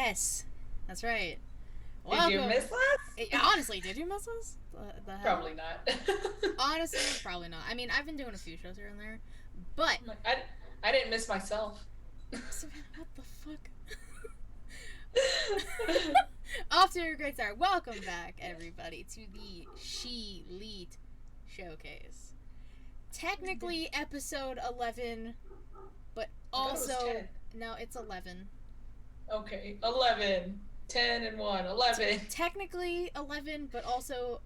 Yes, that's right. Did you Welcome. miss us? Honestly, did you miss us? The hell? Probably not. Honestly, probably not. I mean, I've been doing a few shows here and there, but I didn't miss myself. Savannah, what the fuck? Off to a great start. Welcome back, everybody, to the ShElite Showcase. Technically, episode 11, but I thought it was also 10. no, it's 11. Okay, 11. 10 and 1. 11. Technically 11, but also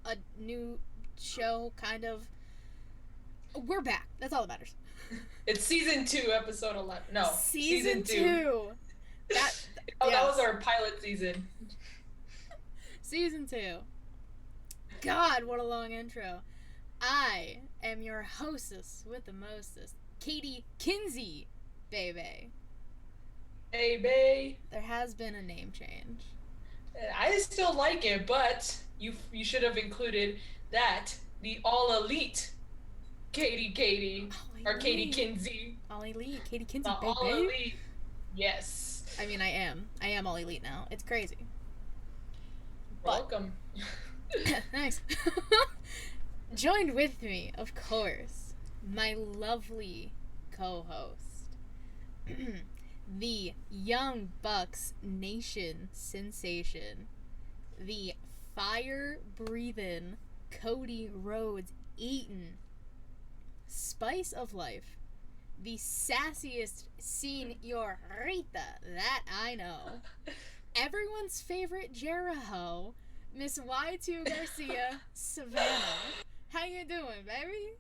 a new show, kind of. We're back. That's all that matters. It's season 2, episode 11. No, Season 2. That that was our pilot season. Season 2. God, what a long intro. I am your hostess with the mostest, Katie Kinsey, baby. Hey, bae. There has been a name change. I still like it, but you should have included that the all elite Katie or Katie Kinsey. All elite, Katie Kinsey, The baby. all elite. Yes. I mean, I am all elite now. It's crazy. Welcome. Nice. Joined with me, of course, my lovely co-host, the Young Bucks Nation sensation, the fire-breathing Cody Rhodes Eaton spice of life, the sassiest señorita that I know, everyone's favorite Jericho, Miss Y2 Garcia, Savannah. How you doing, baby?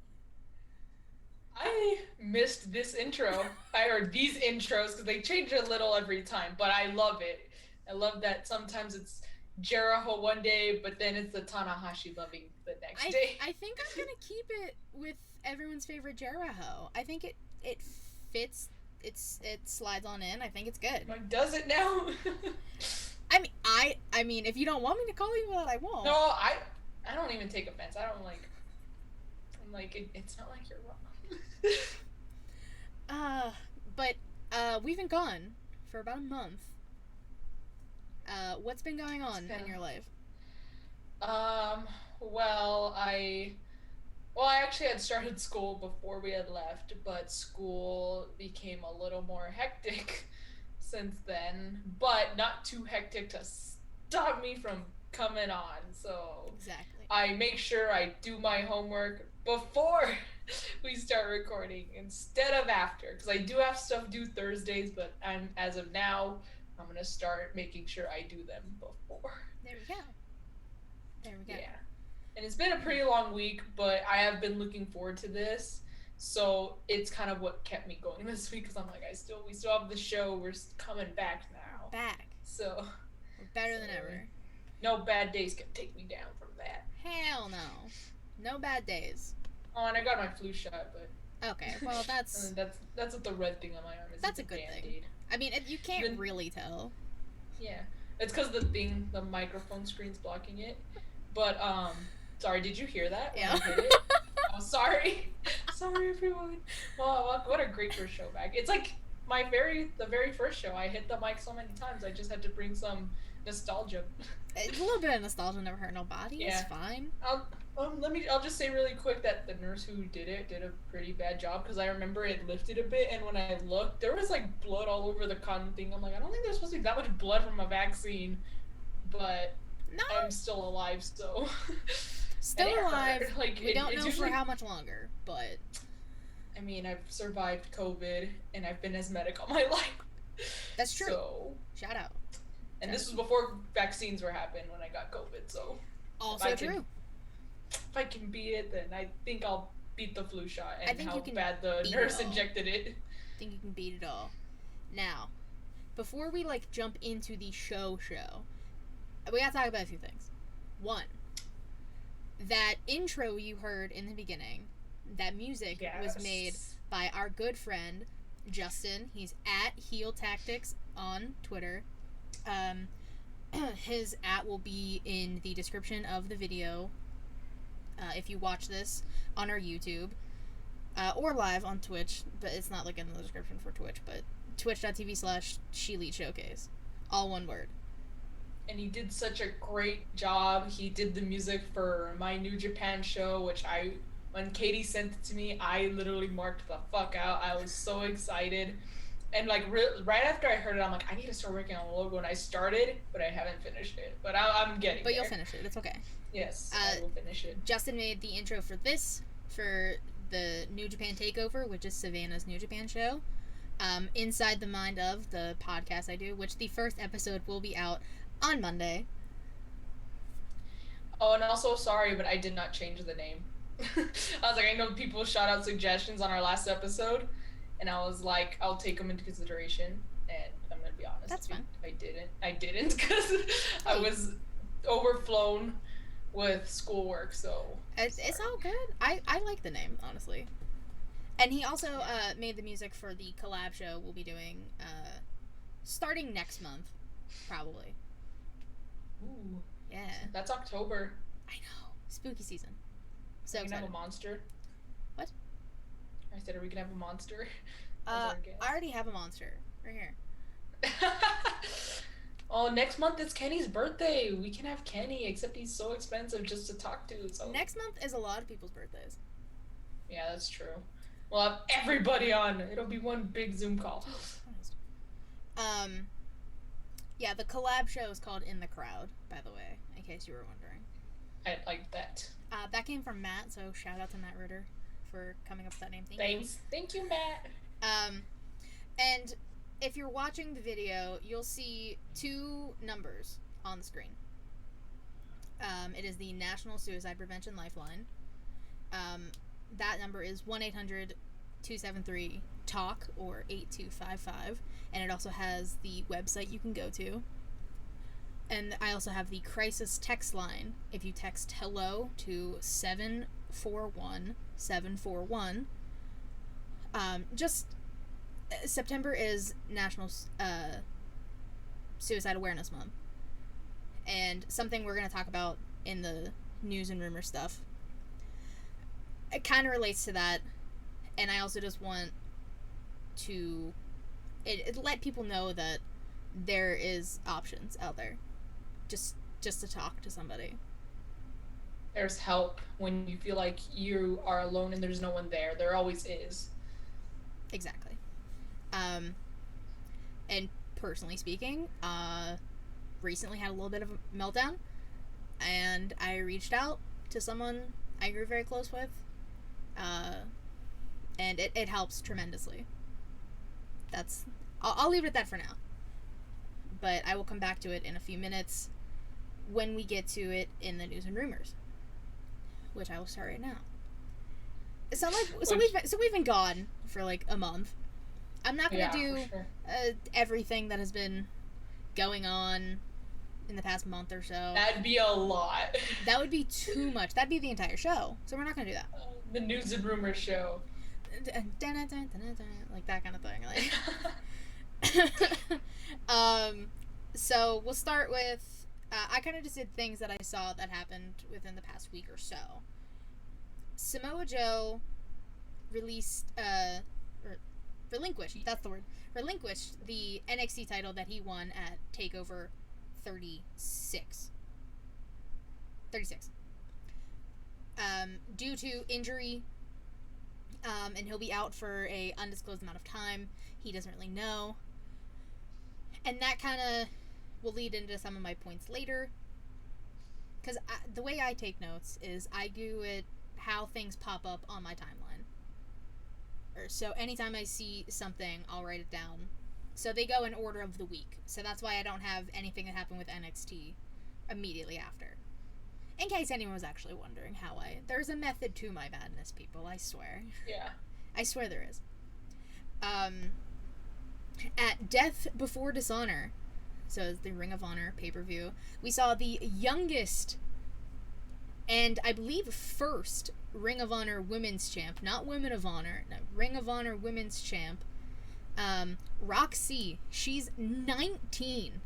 I missed this intro. I heard these intros because they change a little every time, but I love it. I love that sometimes it's Jericho one day, but then it's the Tanahashi loving the next day. I think I'm gonna keep it with everyone's favorite Jericho. I think it fits. It slides on in. I think it's good. Like, does it now? I mean, if you don't want me to call you that, I won't. No, I don't even take offense. I don't like. I'm like it's not like you're wrong. But we've been gone for about a month. What's been going on in your life? Well, I actually had started school before we had left, but school became a little more hectic since then, but not too hectic to stop me from coming on. So exactly, I make sure I do my homework before we start recording instead of after, because I do have stuff due Thursdays, but as of now I'm gonna start making sure I do them before. There we go. Yeah. And it's been a pretty long week, but I have been looking forward to this. So it's kind of what kept me going this week, because I'm like, we still have the show. We're coming back now. Back. So we're better than ever. No bad days can take me down from that. Hell no. No bad days. Oh, and I got my flu shot, but okay. Well, that's what the red thing on my arm is. That's a good thing. I mean, you can't really tell. Yeah, it's because the microphone screen's blocking it. But sorry, did you hear that? Yeah. I hit it? Oh, sorry. Sorry, everyone. Wow, what a great first show back. It's like the very first show. I hit the mic so many times. I just had to bring some nostalgia. A little bit of nostalgia never hurt nobody. Yeah. It's fine. I'll just say really quick that the nurse who did it did a pretty bad job, because I remember it lifted a bit, and when I looked, there was like blood all over the cotton thing. I'm like, I don't think there's supposed to be that much blood from a vaccine, but no. I'm still alive, so. Still alive. Like, we don't know for how much longer, but. I mean, I've survived COVID, and I've been asthmatic all my life. That's true. So. Shout out. And this was before vaccines were happening when I got COVID, so. Also true. If I can beat it, then I think I'll beat the flu shot and how bad the nurse injected it. I think you can beat it all. Now, before we jump into the show, we gotta talk about a few things. One, that intro you heard in the beginning, that music was made by our good friend Justin. He's at Heel Tactics on Twitter. His @ will be in the description of the video if you watch this on our YouTube or live on Twitch, but it's not in the description for Twitch, but twitch.tv/ShElite Showcase. All one word. And he did such a great job. He did the music for my New Japan show, when Katie sent it to me, I literally marked the fuck out. I was so excited. And like right after I heard it, I'm like, I need to start working on the logo. And I started, but I haven't finished it. But I'm getting But there. you'll finish it. It's okay. Yes, I will finish it. Justin made the intro for the New Japan Takeover, which is Savannah's New Japan show. Inside the Mind of, the podcast I do, which the first episode will be out on Monday. Oh, and also, sorry, but I did not change the name. I was like, I know people shout out suggestions on our last episode, and I was like, I'll take them into consideration, and I'm going to be honest. That's fine. I didn't, because I was overflown with schoolwork, so... It's all good. I like the name, honestly. And he also made the music for the collab show we'll be doing starting next month, probably. Ooh. Yeah. That's October. I know. Spooky season. So are we gonna excited. have a monster? What? I said, are we gonna have a monster? I already have a monster. Right here. Oh, next month it's Kenny's birthday. We can have Kenny, except he's so expensive just to talk to. So next month is a lot of people's birthdays. Yeah, that's true. We'll have everybody on. It'll be one big Zoom call. Yeah, the collab show is called In the Crowd, by the way, in case you were wondering. I like that. That came from Matt, so shout out to Matt Ritter for coming up with that name. Thanks. Thank you, Matt. And if you're watching the video, you'll see two numbers on the screen. It is the National Suicide Prevention Lifeline. That number is 1-800-273-TALK or 8255, and it also has the website you can go to. And I also have the crisis text line. If you text hello to 741-741, September is National Suicide Awareness Month, and something we're going to talk about in the news and rumor stuff, it kind of relates to that. And I also just want to let people know that there is options out there, just to talk to somebody. There's help when you feel like you are alone and there's no one there. There always is. Exactly. And personally speaking, recently had a little bit of a meltdown, and I reached out to someone I grew very close with, and it helps tremendously. I'll leave it at that for now, but I will come back to it in a few minutes when we get to it in the news and rumors, which I will start right now. So we've been gone for like a month. I'm not gonna do everything that has been going on in the past month or so. That'd be a lot. That would be too much. That'd be the entire show. So we're not gonna do that. The news and rumor show. Like that kind of thing. Like. So we'll start with. I kind of just did things that I saw that happened within the past week or so. Samoa Joe relinquished, that's the word, relinquished the NXT title that he won at TakeOver 36. Due to injury, and he'll be out for a undisclosed amount of time. He doesn't really know. And that kind of will lead into some of my points later. Because the way I take notes is I do it how things pop up on my timeline. So anytime I see something, I'll write it down. So they go in order of the week. So that's why I don't have anything that happened with NXT immediately after. In case anyone was actually wondering how there's a method to my madness, people, I swear. Yeah. I swear there is. At Death Before Dishonor, so it's the Ring of Honor pay-per-view, we saw the youngest and I believe first Ring of Honor Women's Champ, not Women of Honor, no, Ring of Honor Women's Champ, Roxy. She's 19.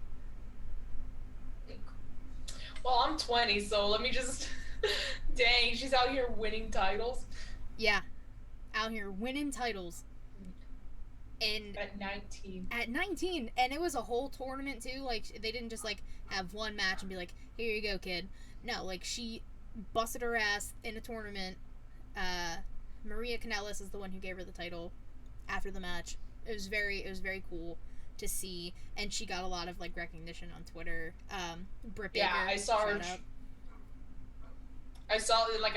Well, I'm 20, so let me just... Dang, she's out here winning titles. Yeah, out here winning titles. And At 19. at 19, and it was a whole tournament too. Like they didn't just like have one match and be like, "Here you go, kid." No, like she busted her ass in a tournament. Maria Kanellis is the one who gave her the title after the match. It was very cool to see, and she got a lot of like recognition on Twitter. Britt Baker, Yeah, I saw her. shout out. I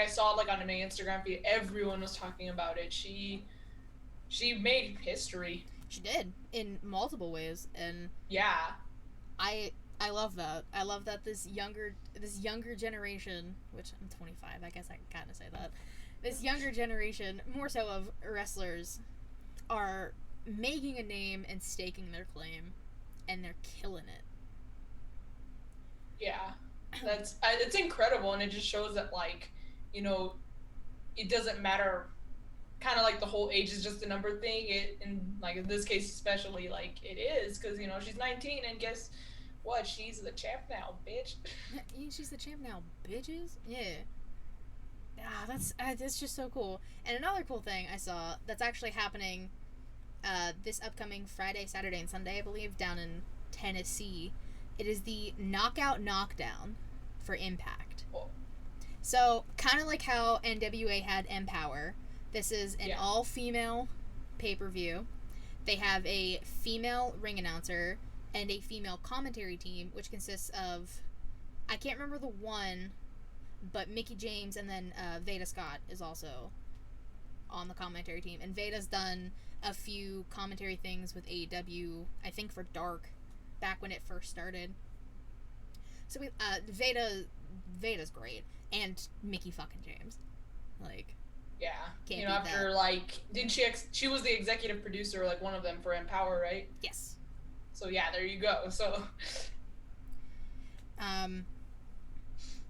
saw like on my Instagram feed, everyone was talking about it. She made history. She did in multiple ways, and Yeah. I I love that. I love that this younger generation, which I'm 25, I guess I can kind of say that. This younger generation, more so of wrestlers, are making a name and staking their claim, and they're killing it. Yeah. That's it's incredible, and it just shows that like, you know, it doesn't matter. Kind of like the whole age is just a number thing. It in like in this case especially like it is because she's 19 and guess what? She's the champ now, bitch. She's the champ now, bitches. Yeah. That's just so cool. And another cool thing I saw that's actually happening this upcoming Friday, Saturday, and Sunday, I believe, down in Tennessee. It is the Knockout Knockdown for Impact. Oh, So, kind of like how NWA had Empower, this is an yeah. all-female pay-per-view. They have a female ring announcer and a female commentary team, which consists of, I can't remember the one, but Mickey James and then Veda Scott is also on the commentary team. And Veda's done a few commentary things with AEW, I think for Dark, back when it first started. So Veda's great, and Mickey fucking James, like, Yeah. can't beat After that. like didn't she was the executive producer, like one of them for Empower, right? Yes. So yeah, there you go. So Um,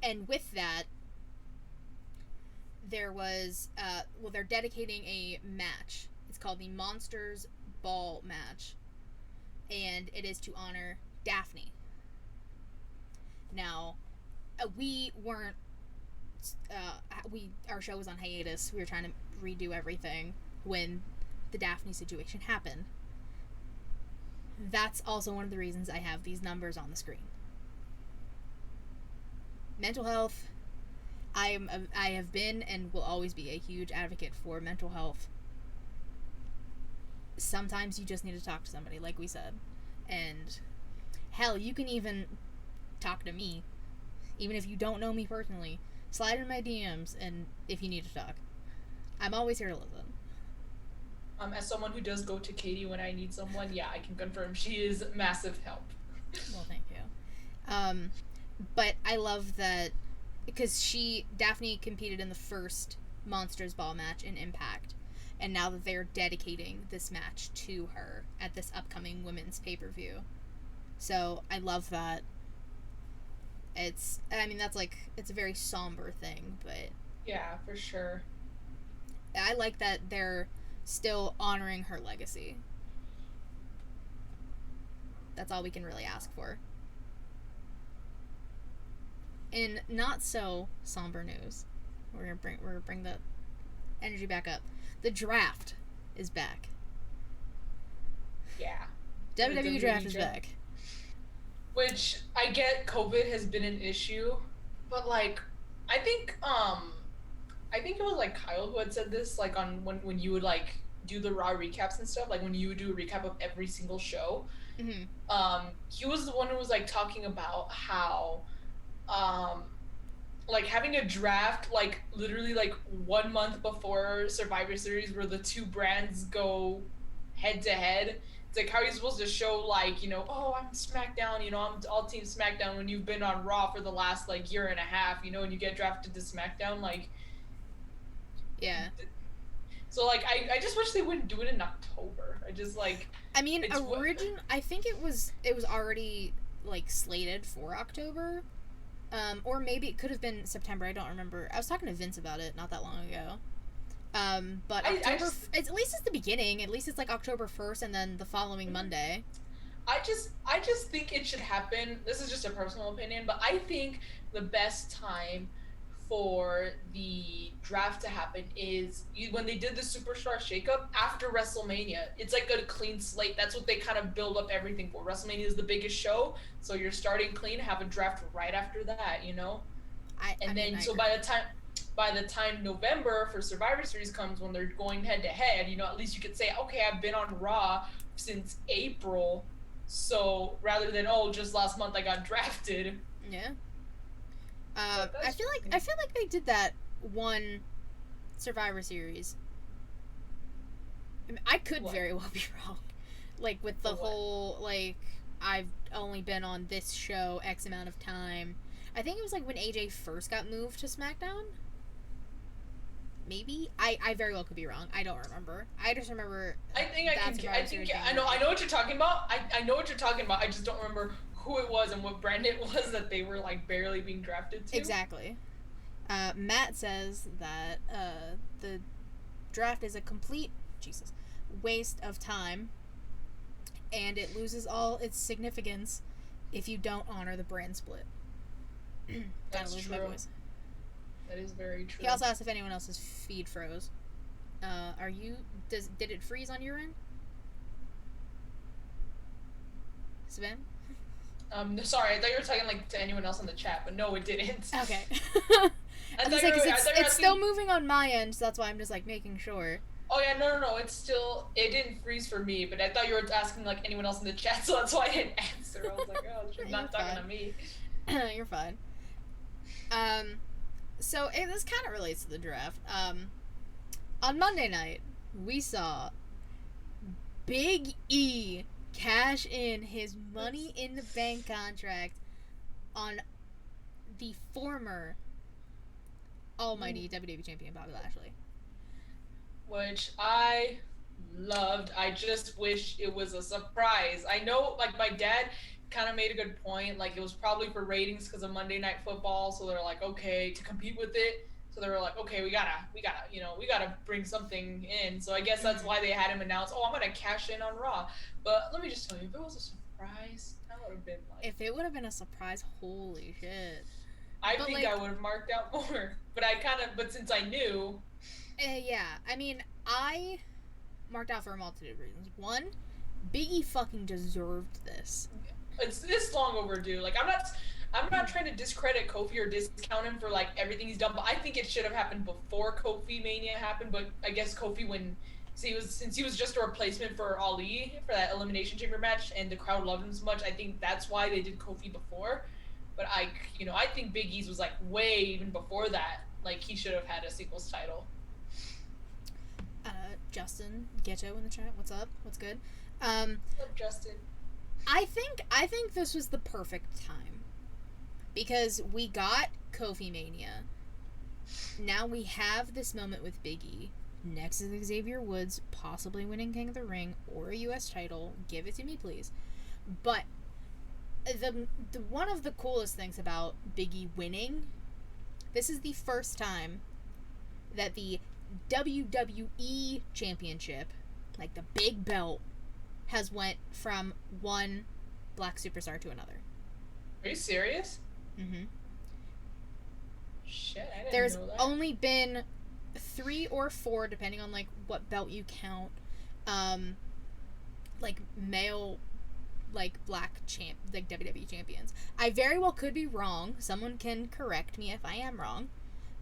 and with that, there was they're dedicating a match. It's called the Monsters Ball match, and it is to honor Daphne. Now, we weren't. Our show was on hiatus. We were trying to redo everything when the Daphne situation happened. That's also one of the reasons I have these numbers on the screen. Mental health. I have been and will always be a huge advocate for mental health. Sometimes you just need to talk to somebody, like we said, and hell, you can even talk to me, even if you don't know me personally. Slide in my DMs, and if you need to talk, I'm always here to listen. as someone who does go to Katie when I need someone, yeah, I can confirm she is massive help. Well, thank you. But I love that because Daphne competed in the first Monsters Ball match in Impact, and now that they're dedicating this match to her at this upcoming women's pay-per-view. So I love that. It's a very somber thing, but Yeah, for sure. I like that they're still honoring her legacy. That's all we can really ask for. In not so somber news, we're gonna bring the energy back up. The draft is back. Yeah. WWE draft is draft. back. Which I get COVID has been an issue, but like I think it was like Kyle who had said this like on when you would like do the raw recaps and stuff, like when you would do a recap of every single show. Mm-hmm. He was the one who was like talking about how um like having a draft like literally like 1 month before Survivor Series where the two brands go head to head. It's like how are you supposed to show like, oh, I'm SmackDown, I'm all team SmackDown when you've been on Raw for the last like year and a half, and you get drafted to SmackDown, like Yeah. so like I just wish they wouldn't do it in October. I just like I mean, I think it was already like slated for October. Or maybe it could have been September. I don't remember. I was talking to Vince about it not that long ago. But October, at least it's the beginning. At least it's like October 1st and then the following Monday. I just think it should happen. This is just a personal opinion, but I think the best time for the draft to happen is when they did the Superstar Shakeup after WrestleMania. It's like a clean slate. That's what they kind of build up everything for. WrestleMania is the biggest show, so you're starting clean. Have a draft right after that, you know. And then I so agree. by the time November for Survivor Series comes, when they're going head to head, you know, at least you could say, okay, I've been on Raw since April. So rather than just last month I got drafted. Yeah. But I that's feel just like me. they did that one Survivor Series. I, mean, I could What? very well be wrong, like with For the what? whole like I've only been on this show X amount of time. I think it was like when AJ first got moved to SmackDown. Maybe I very well could be wrong. I don't remember. I just remember I think I that can. I Survivor think Series being I know. really I good. know what you're talking about. I know what you're talking about. I just don't remember who it was and what brand it was that they were like barely being drafted to. Exactly. Matt says that the draft is a complete Jesus waste of time, and it loses all its significance if you don't honor the brand split. Kind of That's losing my true. voice. That is very true. He also asked if anyone else's feed froze. Are you? Did it freeze on your end, Sven? Sorry, I thought you were talking like to anyone else in the chat, but no, it didn't. Okay. I I was thought like, you were. because I thought you were it's still asking. moving on my end, so that's why I'm just like making sure. Oh yeah, no. It's still. It didn't freeze for me, but I thought you were asking like anyone else in the chat, so that's why I didn't answer. I was like, oh, she's You're not talking fine. to me. You're fine. Um, so this kind of relates to the draft. On Monday night, we saw Big E cash in his Money in the Bank contract on the former almighty WWE champion Bobby Lashley. Which I loved. I just wish it was a surprise. I know, like, my dad kind of made a good point. Like, it was probably for ratings because of Monday Night Football. So they're like, okay, to compete with it. So they were like, okay, we gotta bring something in. So I guess that's why they had him announce, oh, I'm gonna cash in on Raw. But let me just tell you, if it was a surprise, that would have been like, If it would have been a surprise, holy shit. I But think like, I would have marked out more. But since I knew, yeah, I mean, I marked out for a multitude of reasons. One, Biggie fucking deserved this. it's long overdue. Like I'm not trying to discredit Kofi or discount him for like everything he's done, but I think it should have happened before Kofi Mania happened. But I guess Kofi since he was just a replacement for Ali for that Elimination Chamber match, and the crowd loved him so much, I think that's why they did Kofi before. But I think Big E's was like way even before that. Like he should have had a singles title. Justin Ghetto in the chat. What's up? What's good? What's up, Justin? I think this was the perfect time because we got Kofi Mania. Now we have this moment with Big E. Next is Xavier Woods possibly winning King of the Ring or a U.S. title. Give it to me, please. But the one of the coolest things about Big E winning, this is the first time that the WWE Championship, like the big belt, has went from one black superstar to another. Are you serious? Mm-hmm. Shit, I didn't There's know that. only been 3 or 4, depending on like what belt you count, like male, like black like WWE champions. I very well could be wrong. Someone can correct me if I am wrong.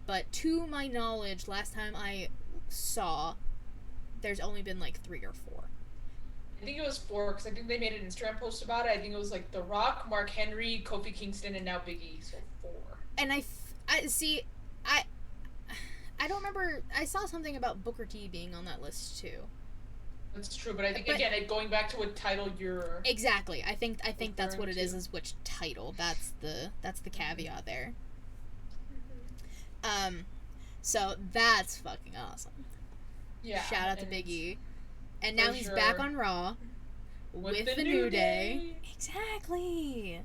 But to my knowledge, last time I saw, there's only been like 3 or 4. I think it was 4 because I think they made an Instagram post about it. I think it was like The Rock, Mark Henry, Kofi Kingston, and now Big E. So 4. And I see, I don't remember. I saw something about Booker T being on that list too. That's true, but I think again, going back to what title you're exactly. I think that's what it referring is which title. That's the caveat there. So that's fucking awesome. Yeah. Shout out to Big E. And now he's sure. back on Raw with the New Day. Day. Exactly.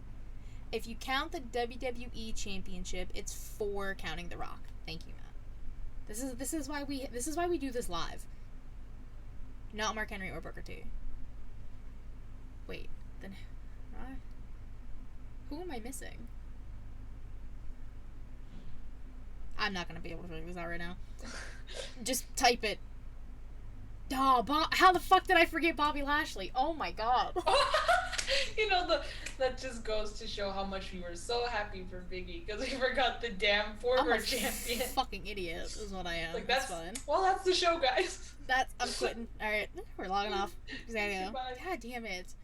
If you count the WWE Championship, it's 4 counting The Rock. Thank you, Matt. This is why we do this live. Not Mark Henry or Booker T. Wait, then who am I missing? I'm not gonna be able to figure this out right now. Just type it. Oh, how the fuck did I forget Bobby Lashley? Oh my god. You know, that just goes to show how much we were so happy for Biggie because we forgot the damn former champion. Fucking idiot is what I am. Like, that's fine. Well, that's the show, guys. I'm quitting. Alright, we're logging off. Go. God damn it.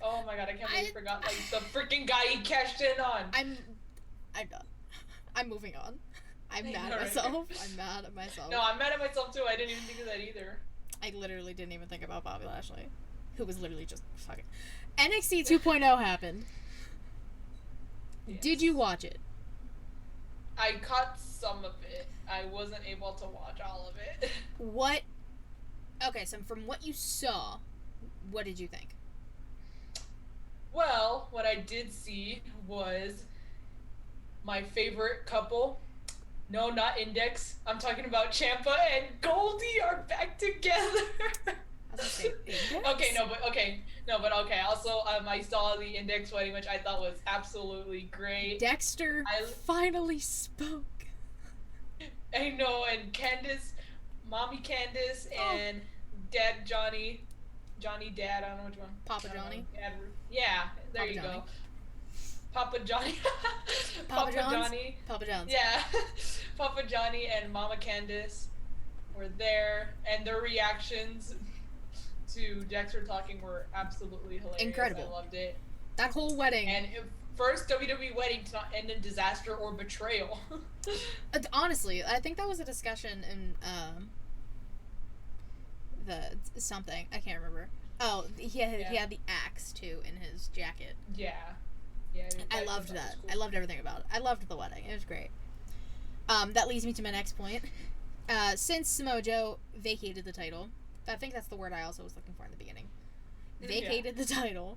Oh my god, I can't believe I forgot, like, the freaking guy he cashed in on. I'm done. I'm moving on. I'm mad at myself. I'm mad at myself. No, I'm mad at myself too. I didn't even think of that either. I literally didn't even think about Bobby Lashley, who was literally just fucking. NXT 2.0 happened. Yes. Did you watch it? I caught some of it. I wasn't able to watch all of it. What? Okay, so from what you saw, what did you think? Well, what I did see was my favorite couple. No, not Index. I'm talking about Ciampa and Goldie are back together. I was gonna say Index? Okay. Also, I saw the Index wedding, which I thought was absolutely great. Dexter finally spoke. I know, and Candace, Mommy Candace, and Dad Johnny Dad. I don't know which one. Papa Johnny. Dad, yeah, there Papa you Johnny. go. Papa Johnny. Papa Johnny. Papa John's. Yeah. Papa Johnny and Mama Candace were there, and their reactions to Dexter talking were absolutely hilarious. Incredible. I loved it. That whole wedding. And first WWE wedding to not end in disaster or betrayal. Honestly, I think that was a discussion in the something. I can't remember. Oh, he had the axe too in his jacket. Yeah. Yeah, I loved that. Cool. I loved everything about it. I loved the wedding. It was great. That leads me to my next point. Since Samoa Joe vacated the title, I think that's the word I also was looking for in the beginning. Vacated the title.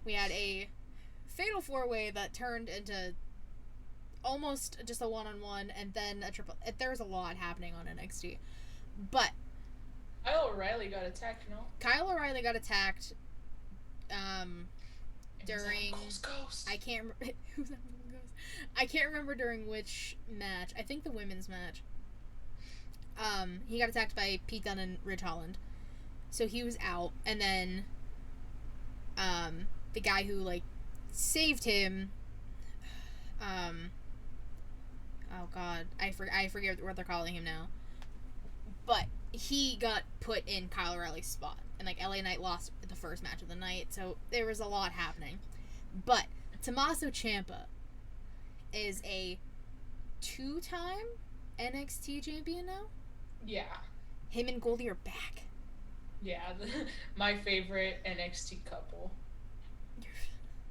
We had a fatal 4-way that turned into almost just a one-on-one, and then a triple. There was a lot happening on NXT, but Kyle O'Reilly got attacked. No. Kyle O'Reilly got attacked. During I can't remember who's that ghost. I can't remember during which match. I think the women's match. He got attacked by Pete Dunne and Ridge Holland, so he was out. And then, the guy who like saved him. Oh God, I forget what they're calling him now. But he got put in Kyle O'Reilly's spot. And, like, LA Knight lost the first match of the night, so there was a lot happening. But Tommaso Ciampa is a 2-time NXT champion now? Yeah. Him and Goldie are back. Yeah, my favorite NXT couple.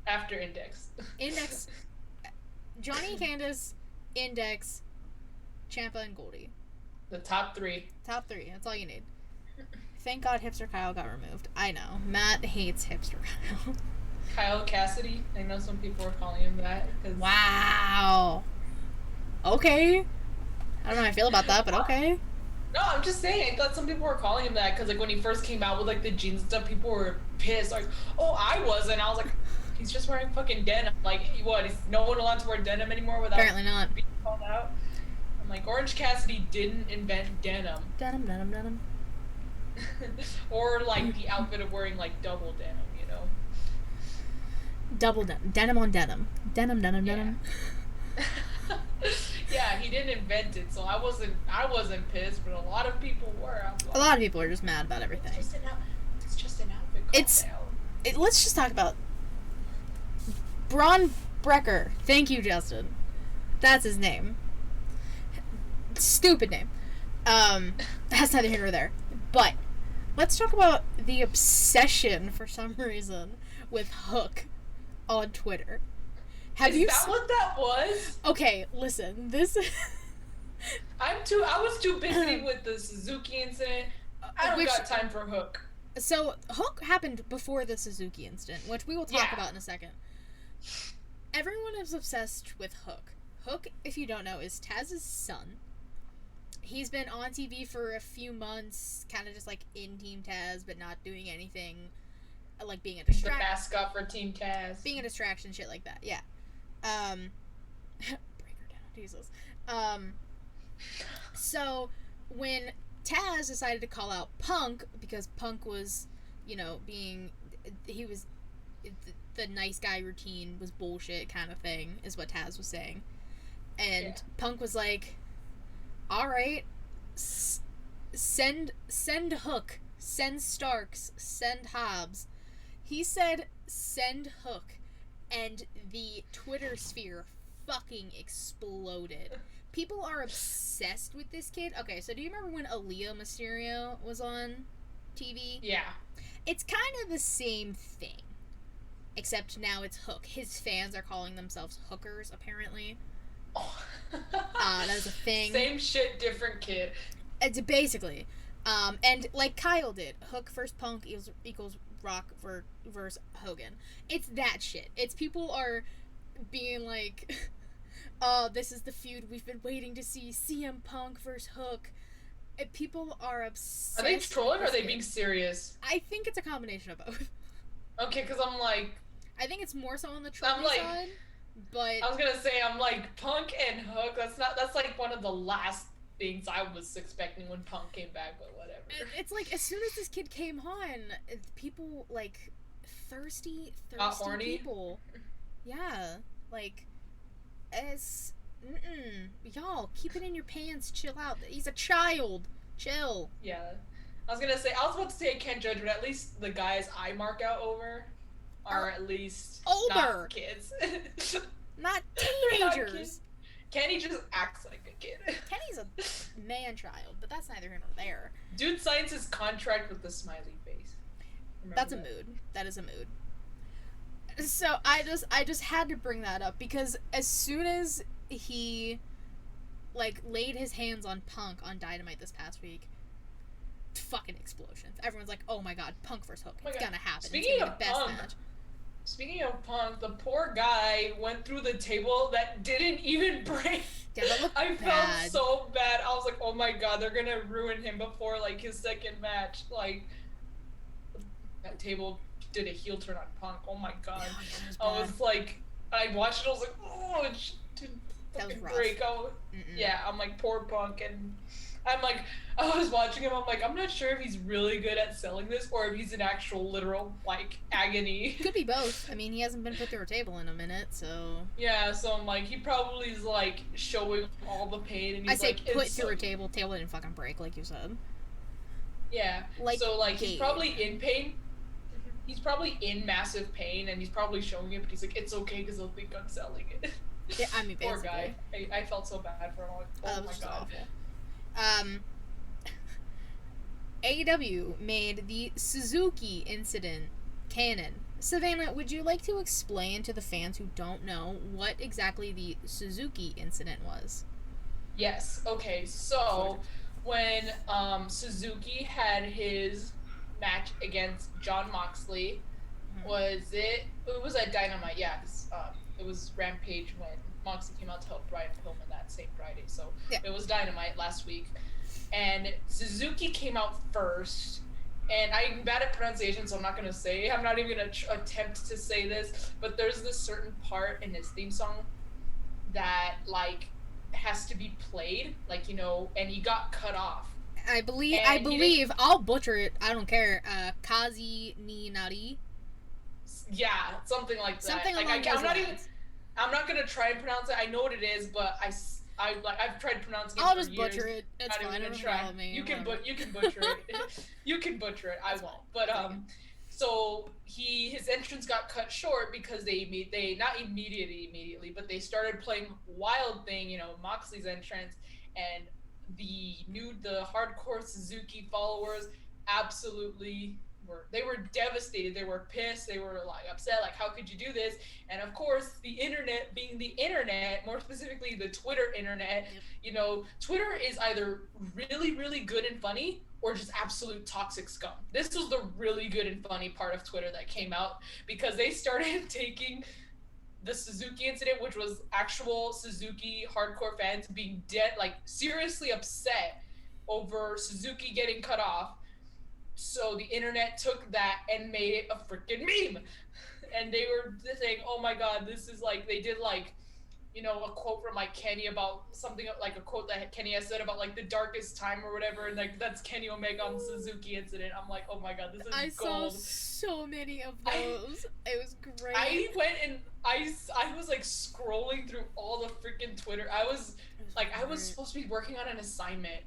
After Index. Index. Johnny and Candace, Index, Ciampa, and Goldie. The top 3. Top 3. That's all you need. Thank God Hipster Kyle got removed. I know. Matt hates Hipster Kyle. Kyle Cassidy. I know some people are calling him that. Wow. Okay. I don't know how I feel about that, but okay. No, I'm just saying. I thought some people were calling him that because, like, when he first came out with, like, the jeans and stuff, people were pissed. Like, oh, I wasn't. I was like, he's just wearing fucking denim. Like, what? Is no one allowed to wear denim anymore without apparently not being called out? I'm like, Orange Cassidy didn't invent denim. Denim. Or, like, the outfit of wearing, like, double denim, you know? Double denim. Denim on denim. Denim. Yeah, he didn't invent it, so I wasn't pissed, but a lot of people were. A lot of people are just mad about everything. It's just an outfit. Let's just talk about Braun Brecker. Thank you, Justin. That's his name. Stupid name. That's neither here nor there. But let's talk about the obsession, for some reason, with Hook on Twitter. Is that what that was? Okay, listen. This. I was too busy with the Suzuki incident. I don't got time for Hook. So Hook happened before the Suzuki incident, which we will talk about in a second. Everyone is obsessed with Hook. Hook, if you don't know, is Taz's son. He's been on TV for a few months, kind of just like in Team Taz, but not doing anything, like being a distraction. The mascot for Team Taz. Being a distraction, shit like that. Yeah. Breaker down. Jesus. Um, so when Taz decided to call out Punk because Punk was, being, he was, the nice guy routine was bullshit kind of thing, is what Taz was saying. And Yeah. Punk was like, all right, send Hook, send Starks, send Hobbs. He said send Hook, and the Twitter sphere fucking exploded. People are obsessed with this kid. Okay, so do you remember when Aaliyah Mysterio was on TV? Yeah. It's kind of the same thing, except now it's Hook. His fans are calling themselves hookers, apparently. Oh. That was a thing. Same shit, different kid. It's basically. And like Kyle did, Hook versus Punk equals Rock versus Hogan. It's that shit. It's people are being like, oh, this is the feud we've been waiting to see, CM Punk versus Hook. And people are obsessed. Are they trolling or are they being serious? I think it's a combination of both. Okay, because I'm like... I think it's more so on the trolling side, but... I was gonna say, I'm like, Punk and Hook, that's like one of the last things I was expecting when Punk came back, but whatever. It's like, as soon as this kid came on, people, like, thirsty horny? people. Yeah, like, y'all, keep it in your pants, chill out. He's a child. Chill. Yeah. I was about to say can't judge, but at least the guys I mark out over are at least older. Not kids. Not teenagers. Kenny just acts like a kid. Kenny's a man-child, but that's neither here nor there. Dude signs his contract with the smiley face. That's a mood. That is a mood. So I just had to bring that up because as soon as he laid his hands on Punk on Dynamite this past week, fucking explosions. Everyone's like, "Oh my god, Punk versus Hook. It's gonna happen. Speaking it's gonna of be the best Punk, match." Speaking of Punk, the poor guy went through the table that didn't even break. Yeah, that looked I bad. felt so bad. I was like, oh my god, they're gonna ruin him before his second match. That table did a heel turn on Punk. Oh my god. Yeah, I was like, I watched it. I was like, oh, it didn't fucking break. Yeah, I'm like, poor Punk, and I'm like, I was watching him. I'm like, I'm not sure if he's really good at selling this or if he's an actual literal agony. Could be both. I mean, he hasn't been put through a table in a minute, so. Yeah, so I'm like, he probably is showing all the pain, and he's put through a table. Table didn't fucking break, like you said. Yeah. So he's probably in pain. He's probably in massive pain, and he's probably showing it, but he's like, it's okay because they'll think I'm selling it. Yeah, I mean, poor guy. I felt so bad for him. Oh my god. Awful. AEW made the Suzuki incident canon. Savannah, would you like to explain to the fans who don't know what exactly the Suzuki incident was? Yes. Okay. So when Suzuki had his match against Jon Moxley, it was at Dynamite? Yeah. It was Rampage when Moxley came out to help Brian Pillman that same Friday. So yeah. It was Dynamite last week. And Suzuki came out first, and I'm bad at pronunciation, so I'm not even going to attempt to say this, but there's this certain part in his theme song that, has to be played, and he got cut off. I believe, I'll butcher it, I don't care, Kazi ni Nari? Yeah, something like that. Something along those lines. I'm not going to try and pronounce it, I know what it is, but I've tried pronouncing it I'll for just years. butcher it. It's fine. Don't follow me. You can butcher it. You can butcher it. I won't. But so his entrance got cut short because they not immediately, but they started playing Wild Thing, Moxley's entrance, and the hardcore Suzuki followers absolutely were devastated. They were pissed. They were upset. How could you do this? And of course, the internet, being the internet, more specifically the Twitter internet, Twitter is either really, really good and funny or just absolute toxic scum. This was the really good and funny part of Twitter that came out because they started taking the Suzuki incident, which was actual Suzuki hardcore fans being seriously upset over Suzuki getting cut off. So the internet took that and made it a freaking meme. And they were saying, oh my god, this is they did a quote from like Kenny about something, like a quote that Kenny has said about like the darkest time or whatever, and like that's Kenny Omega on the Suzuki incident. I'm like, oh my god, this is I gold. saw so many of I those. It was great. I went and I was like scrolling through all the freaking Twitter. I was Great. supposed to be working on an assignment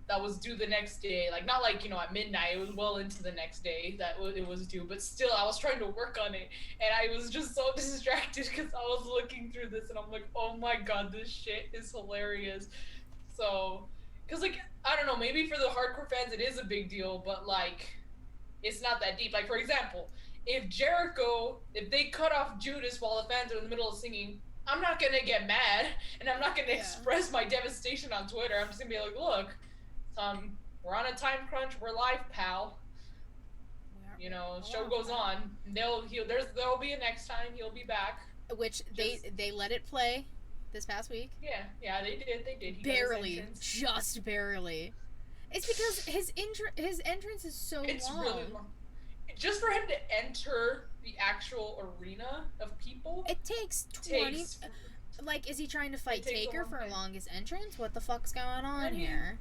that was due the next day. Like not like at midnight. It was well into the next day that it was due. But still, I was trying to work on it, and I was just so distracted because I was looking through this, and I'm like, oh my god, this shit is hilarious. So, because like I don't know, maybe for the hardcore fans it is a big deal, but like it's not that deep. Like for example, if they cut off Judas while the fans are in the middle of singing, I'm not gonna get mad, and I'm not gonna express my devastation on Twitter. I'm just gonna be like, look, we're on a time crunch. We're live, pal. Show goes on. There'll be a next time. He'll be back. Which they let it play this past week. Yeah, they did. He barely, just barely. It's because his entrance is so long. It's really long. Just for him to enter the actual arena of people, it takes 20. Like, is he trying to fight Taker for longest entrance? What the fuck's going on here?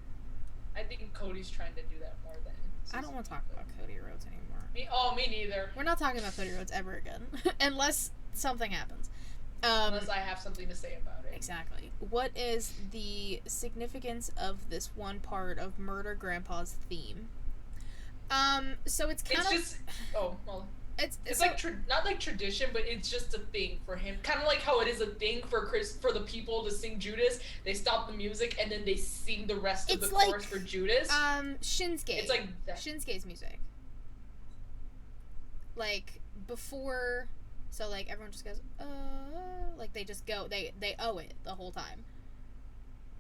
I think Cody's trying to do that more than. I don't want to talk about Cody Rhodes anymore. Me neither. We're not talking about Cody Rhodes ever again, unless something happens. Unless I have something to say about it. Exactly. What is the significance of this one part of Murder Grandpa's theme? So it's kind of just. Oh well. It's so, like not like tradition, but it's just a thing for him. Kind of like how it is a thing for the people to sing Judas. They stop the music and then they sing the rest of the chorus for Judas. Shinsuke. It's like that. Shinsuke's music. Like before, so like everyone just goes, like they just go, they owe it the whole time.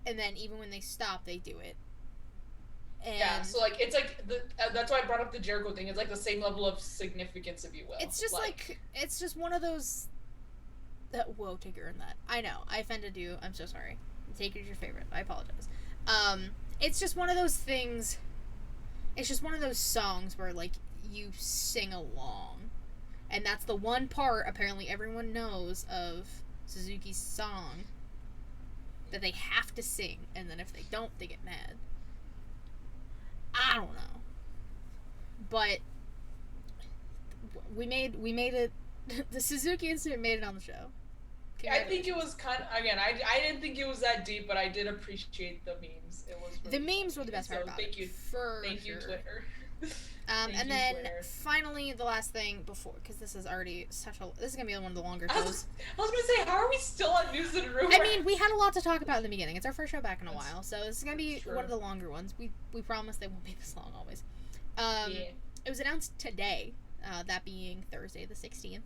And then even when they stop, they do it. And yeah, so like it's like that's why I brought up the Jericho thing. It's like the same level of significance, if you will. It's just like it's just one of those. Whoa, Taker in that. I know I offended you. I'm so sorry. Taker's your favorite. I apologize. It's just one of those things. It's just one of those songs where like you sing along, and that's the one part apparently everyone knows of Suzuki's song that they have to sing, and then if they don't, they get mad. I don't know, but we made it. The Suzuki incident made it on the show. I think it was kind of, again, I didn't think it was that deep, but I did appreciate the memes. It was really the memes were the best part about thank it. You. Thank you, Twitter. And then Twitter. Finally, the last thing before, because this is already this is gonna be one of the longer shows. I was gonna say, how are we still on News and Rumor? I mean, we had a lot to talk about in the beginning. It's our first show back in a while, so this is gonna be one of the longer ones. We promise they won't be this long always. It was announced today, that being Thursday the 16th,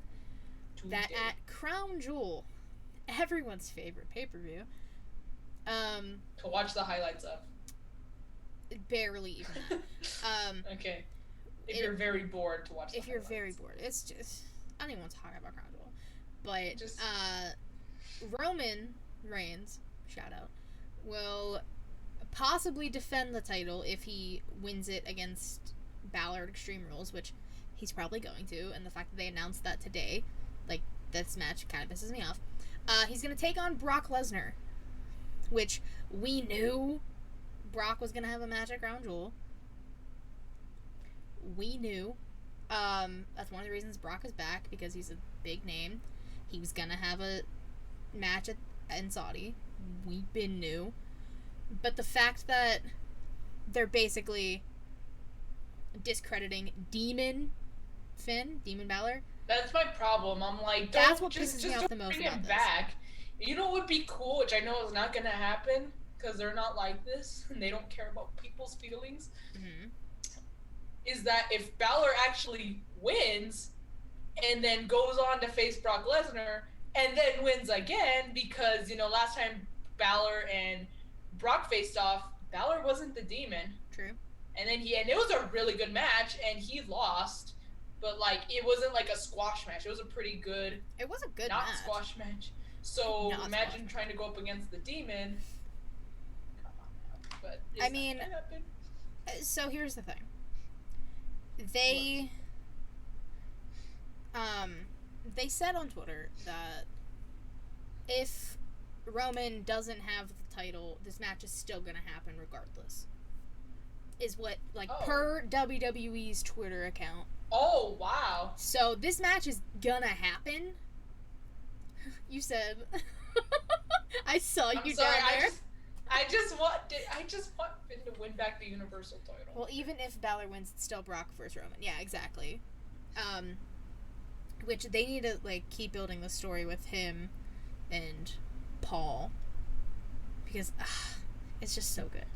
that at Crown Jewel, everyone's favorite pay-per-view, to watch the highlights of. Barely even. Okay. If you're very bored to watch. If you're very bored, it's just I don't even want to talk about Crown Jewel, but Roman Reigns, shout out, will possibly defend the title if he wins it against Balor at Extreme Rules, which he's probably going to, and the fact that they announced that today, like this match kind of pisses me off. He's gonna take on Brock Lesnar, which we knew Brock was gonna have a match at Crown Jewel. We knew. That's one of the reasons Brock is back, because he's a big name. He was gonna have a match in Saudi. We've been new. But the fact that they're basically discrediting Demon Balor. That's my problem. I'm like, that's what pisses me off the most about this. Back. You know what would be cool, which I know is not gonna happen, because they're not like this, and they don't care about people's feelings. Mm-hmm. Is that if Balor actually wins and then goes on to face Brock Lesnar and then wins again, because last time Balor and Brock faced off, Balor wasn't the Demon. True. And then it was a really good match, and he lost, but like it wasn't like a squash match. It was a pretty good. It was a good not match. Squash match. So imagine trying to go up against the Demon. Come on now. But I mean, so here's the thing. They said on Twitter that if Roman doesn't have the title, this match is still gonna happen regardless. Is what, like, per WWE's Twitter account. Oh, wow. So, this match is gonna happen. You said. I saw you down there. I just want Finn to win back the Universal title. Well, even if Balor wins, it's still Brock versus Roman. Yeah, exactly. Which they need to, like, keep building the story with him and Paul. Because, it's just so good.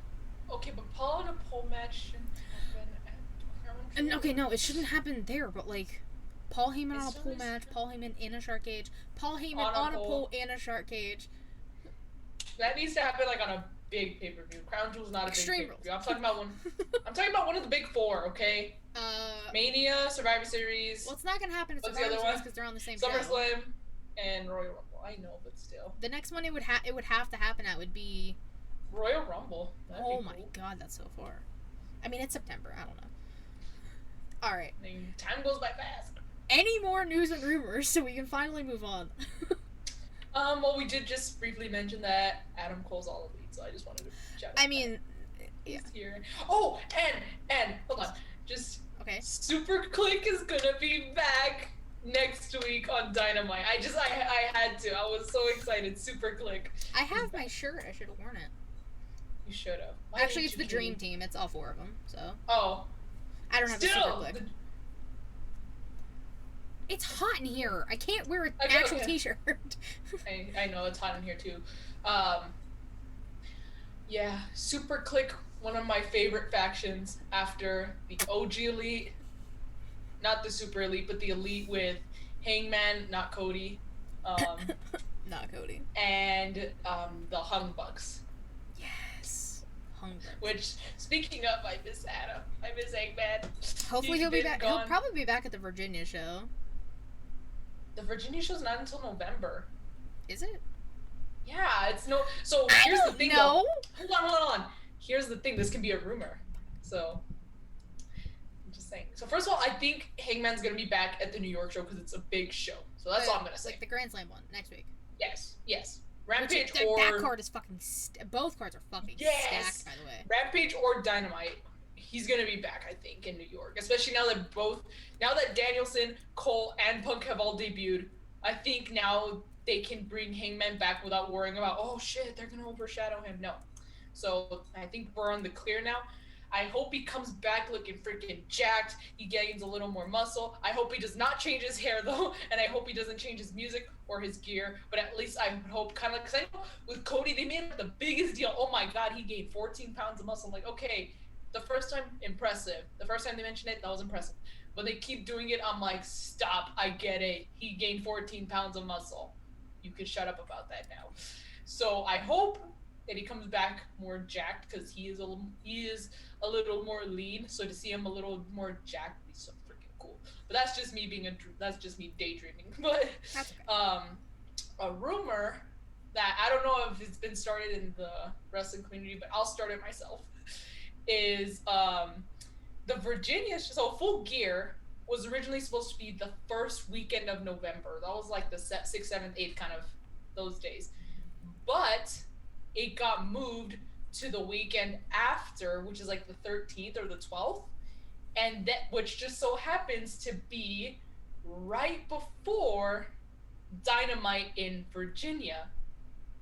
Okay, but Paul in a pole match shouldn't happen at Crown Jewel. And, okay, no, it shouldn't happen there, but, like, Paul Heyman on a pole match, Paul Heyman in a shark cage, Paul Heyman on a pole in a shark cage. That needs to happen, like, on a big pay-per-view. Crown Jewel's not a big pay-per-view. I'm talking about one. I'm talking about one of the big four, okay? Mania, Survivor Series. Well, it's not gonna happen at Survivor Series because they're on the same show. SummerSlam and Royal Rumble. I know, but still. The next one it would have to happen at would be Royal Rumble. Oh my god, that's so far. I mean, it's September. I don't know. All right. I mean, time goes by fast. Any more news and rumors so we can finally move on? Well, we did just briefly mention that Adam Cole's all elite, so I just wanted to shout out. I mean, yeah. He's here. Oh, and hold on, just okay. Super Click is gonna be back next week on Dynamite. I had to. I was so excited. Super Click. I have my shirt. I should have worn it. You should have. Actually, it's the Dream Team. It's all four of them. So. Oh. I don't have a Super Click. It's hot in here. I can't wear an actual t-shirt. I know, it's hot in here too. Yeah, Super Click, one of my favorite factions after the OG Elite. Not the Super Elite, but the Elite with Hangman, not Cody. Not Cody. And the Hung Bucks. Yes. Hung Bucks. Which, speaking of, I miss Adam. I miss Hangman. Hopefully he'll be back. He'll probably be back at the Virginia show. The Virginia show's not until November. Is it? Yeah, it's no. So here's the thing. No. Hold on. Here's the thing. This can be a rumor. So I'm just saying. So first of all, I think Hangman's gonna be back at the New York show because it's a big show. So that's all I'm gonna say. Like the Grand Slam one next week. Yes. Rampage that card is fucking. Both cards are fucking stacked, by the way. Rampage or Dynamite. He's gonna be back, I think, in New York. Especially now that Danielson, Cole, and Punk have all debuted. I think now they can bring Hangman back without worrying about, oh shit, they're gonna overshadow him. No. So I think we're on the clear now. I hope he comes back looking freaking jacked. He gains a little more muscle. I hope he does not change his hair though, and I hope he doesn't change his music or his gear. But at least I hope, kind of, because I know with Cody they made it the biggest deal. Oh my god, he gained 14 pounds of muscle. I'm like, okay. The first time, impressive. The first time they mentioned it, that was impressive. But they keep doing it, I'm like, stop, I get it. He gained 14 pounds of muscle. You could shut up about that now. So I hope that he comes back more jacked, because he is a little more lean. So to see him a little more jacked would be so freaking cool. But that's just me daydreaming. But a rumor that I don't know if it's been started in the wrestling community, but I'll start it myself. Is the Virginia so Full Gear was originally supposed to be the first weekend of November. That was like the 6th, 7th, 8th kind of those days. But it got moved to the weekend after, which is like the 13th or the 12th. And that, which just so happens to be right before Dynamite in Virginia.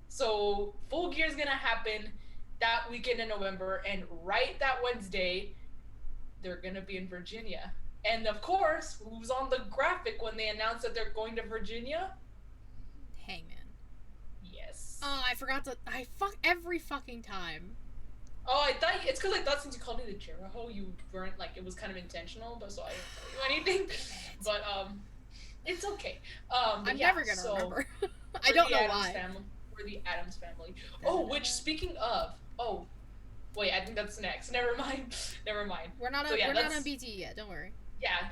So Full Gear is gonna happen that weekend in November, and right that Wednesday, they're gonna be in Virginia. And of course, who's on the graphic when they announced that they're going to Virginia? Hangman. Yes. Oh, I forgot to. I fuck every fucking time. Oh, I thought it's because I thought since you called me the Jericho, you weren't like it was kind of intentional, but so I didn't tell you anything. But it's okay. I'm never gonna remember. I don't know why. We're the Addams family. Oh, which speaking of. Oh, wait, I think that's next. Never mind. We're not on BT yet, don't worry. Yeah.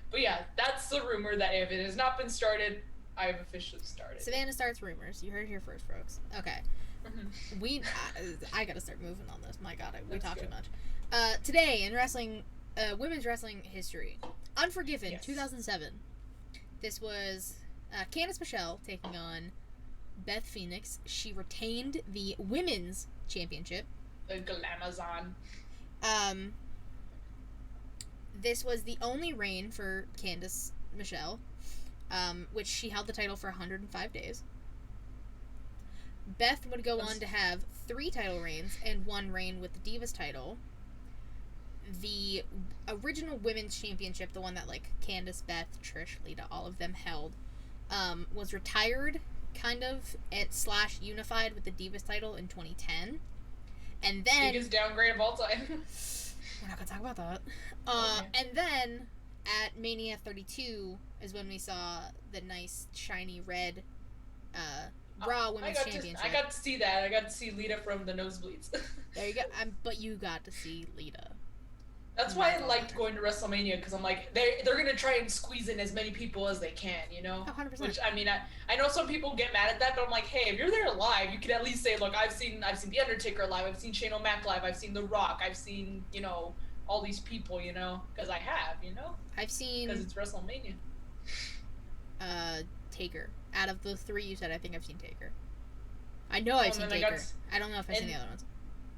But yeah, that's the rumor that if it has not been started, I've officially started. Savannah starts rumors. You heard it here first, folks. Okay. Mm-hmm. I gotta start moving on this. My god, we talk too much. Today in wrestling, women's wrestling history. Unforgiven, 2007. This was Candice Michelle taking on Beth Phoenix, she retained the women's championship. The Glamazon. Um, this was the only reign for Candice Michelle, which she held the title for 105 days. Beth would go on to have 3 title reigns and 1 reign with the Divas title. The original women's championship, the one that like Candice, Beth, Trish, Lita, all of them held, was retired kind of / unified with the Divas title in 2010. And then biggest downgrade of all time. We're not gonna talk about that. Okay. And then at Mania 32 is when we saw the nice shiny red Raw Women's Championship. I got to see that. I got to see Lita from the nosebleeds. There you go. But you got to see Lita. That's why I liked going to WrestleMania, because I'm like, they're gonna try and squeeze in as many people as they can, you know? 100%. Which, I mean, I know some people get mad at that, but I'm like, hey, if you're there live, you could at least say, look, I've seen The Undertaker live, I've seen Shane O'Mac live, I've seen The Rock, I've seen, you know, all these people, you know? Because I have, you know? I've seen... Because it's WrestleMania. Taker. Out of the 3 you said, I think I've seen Taker. I know I've seen Taker. I don't know if I've seen the other ones.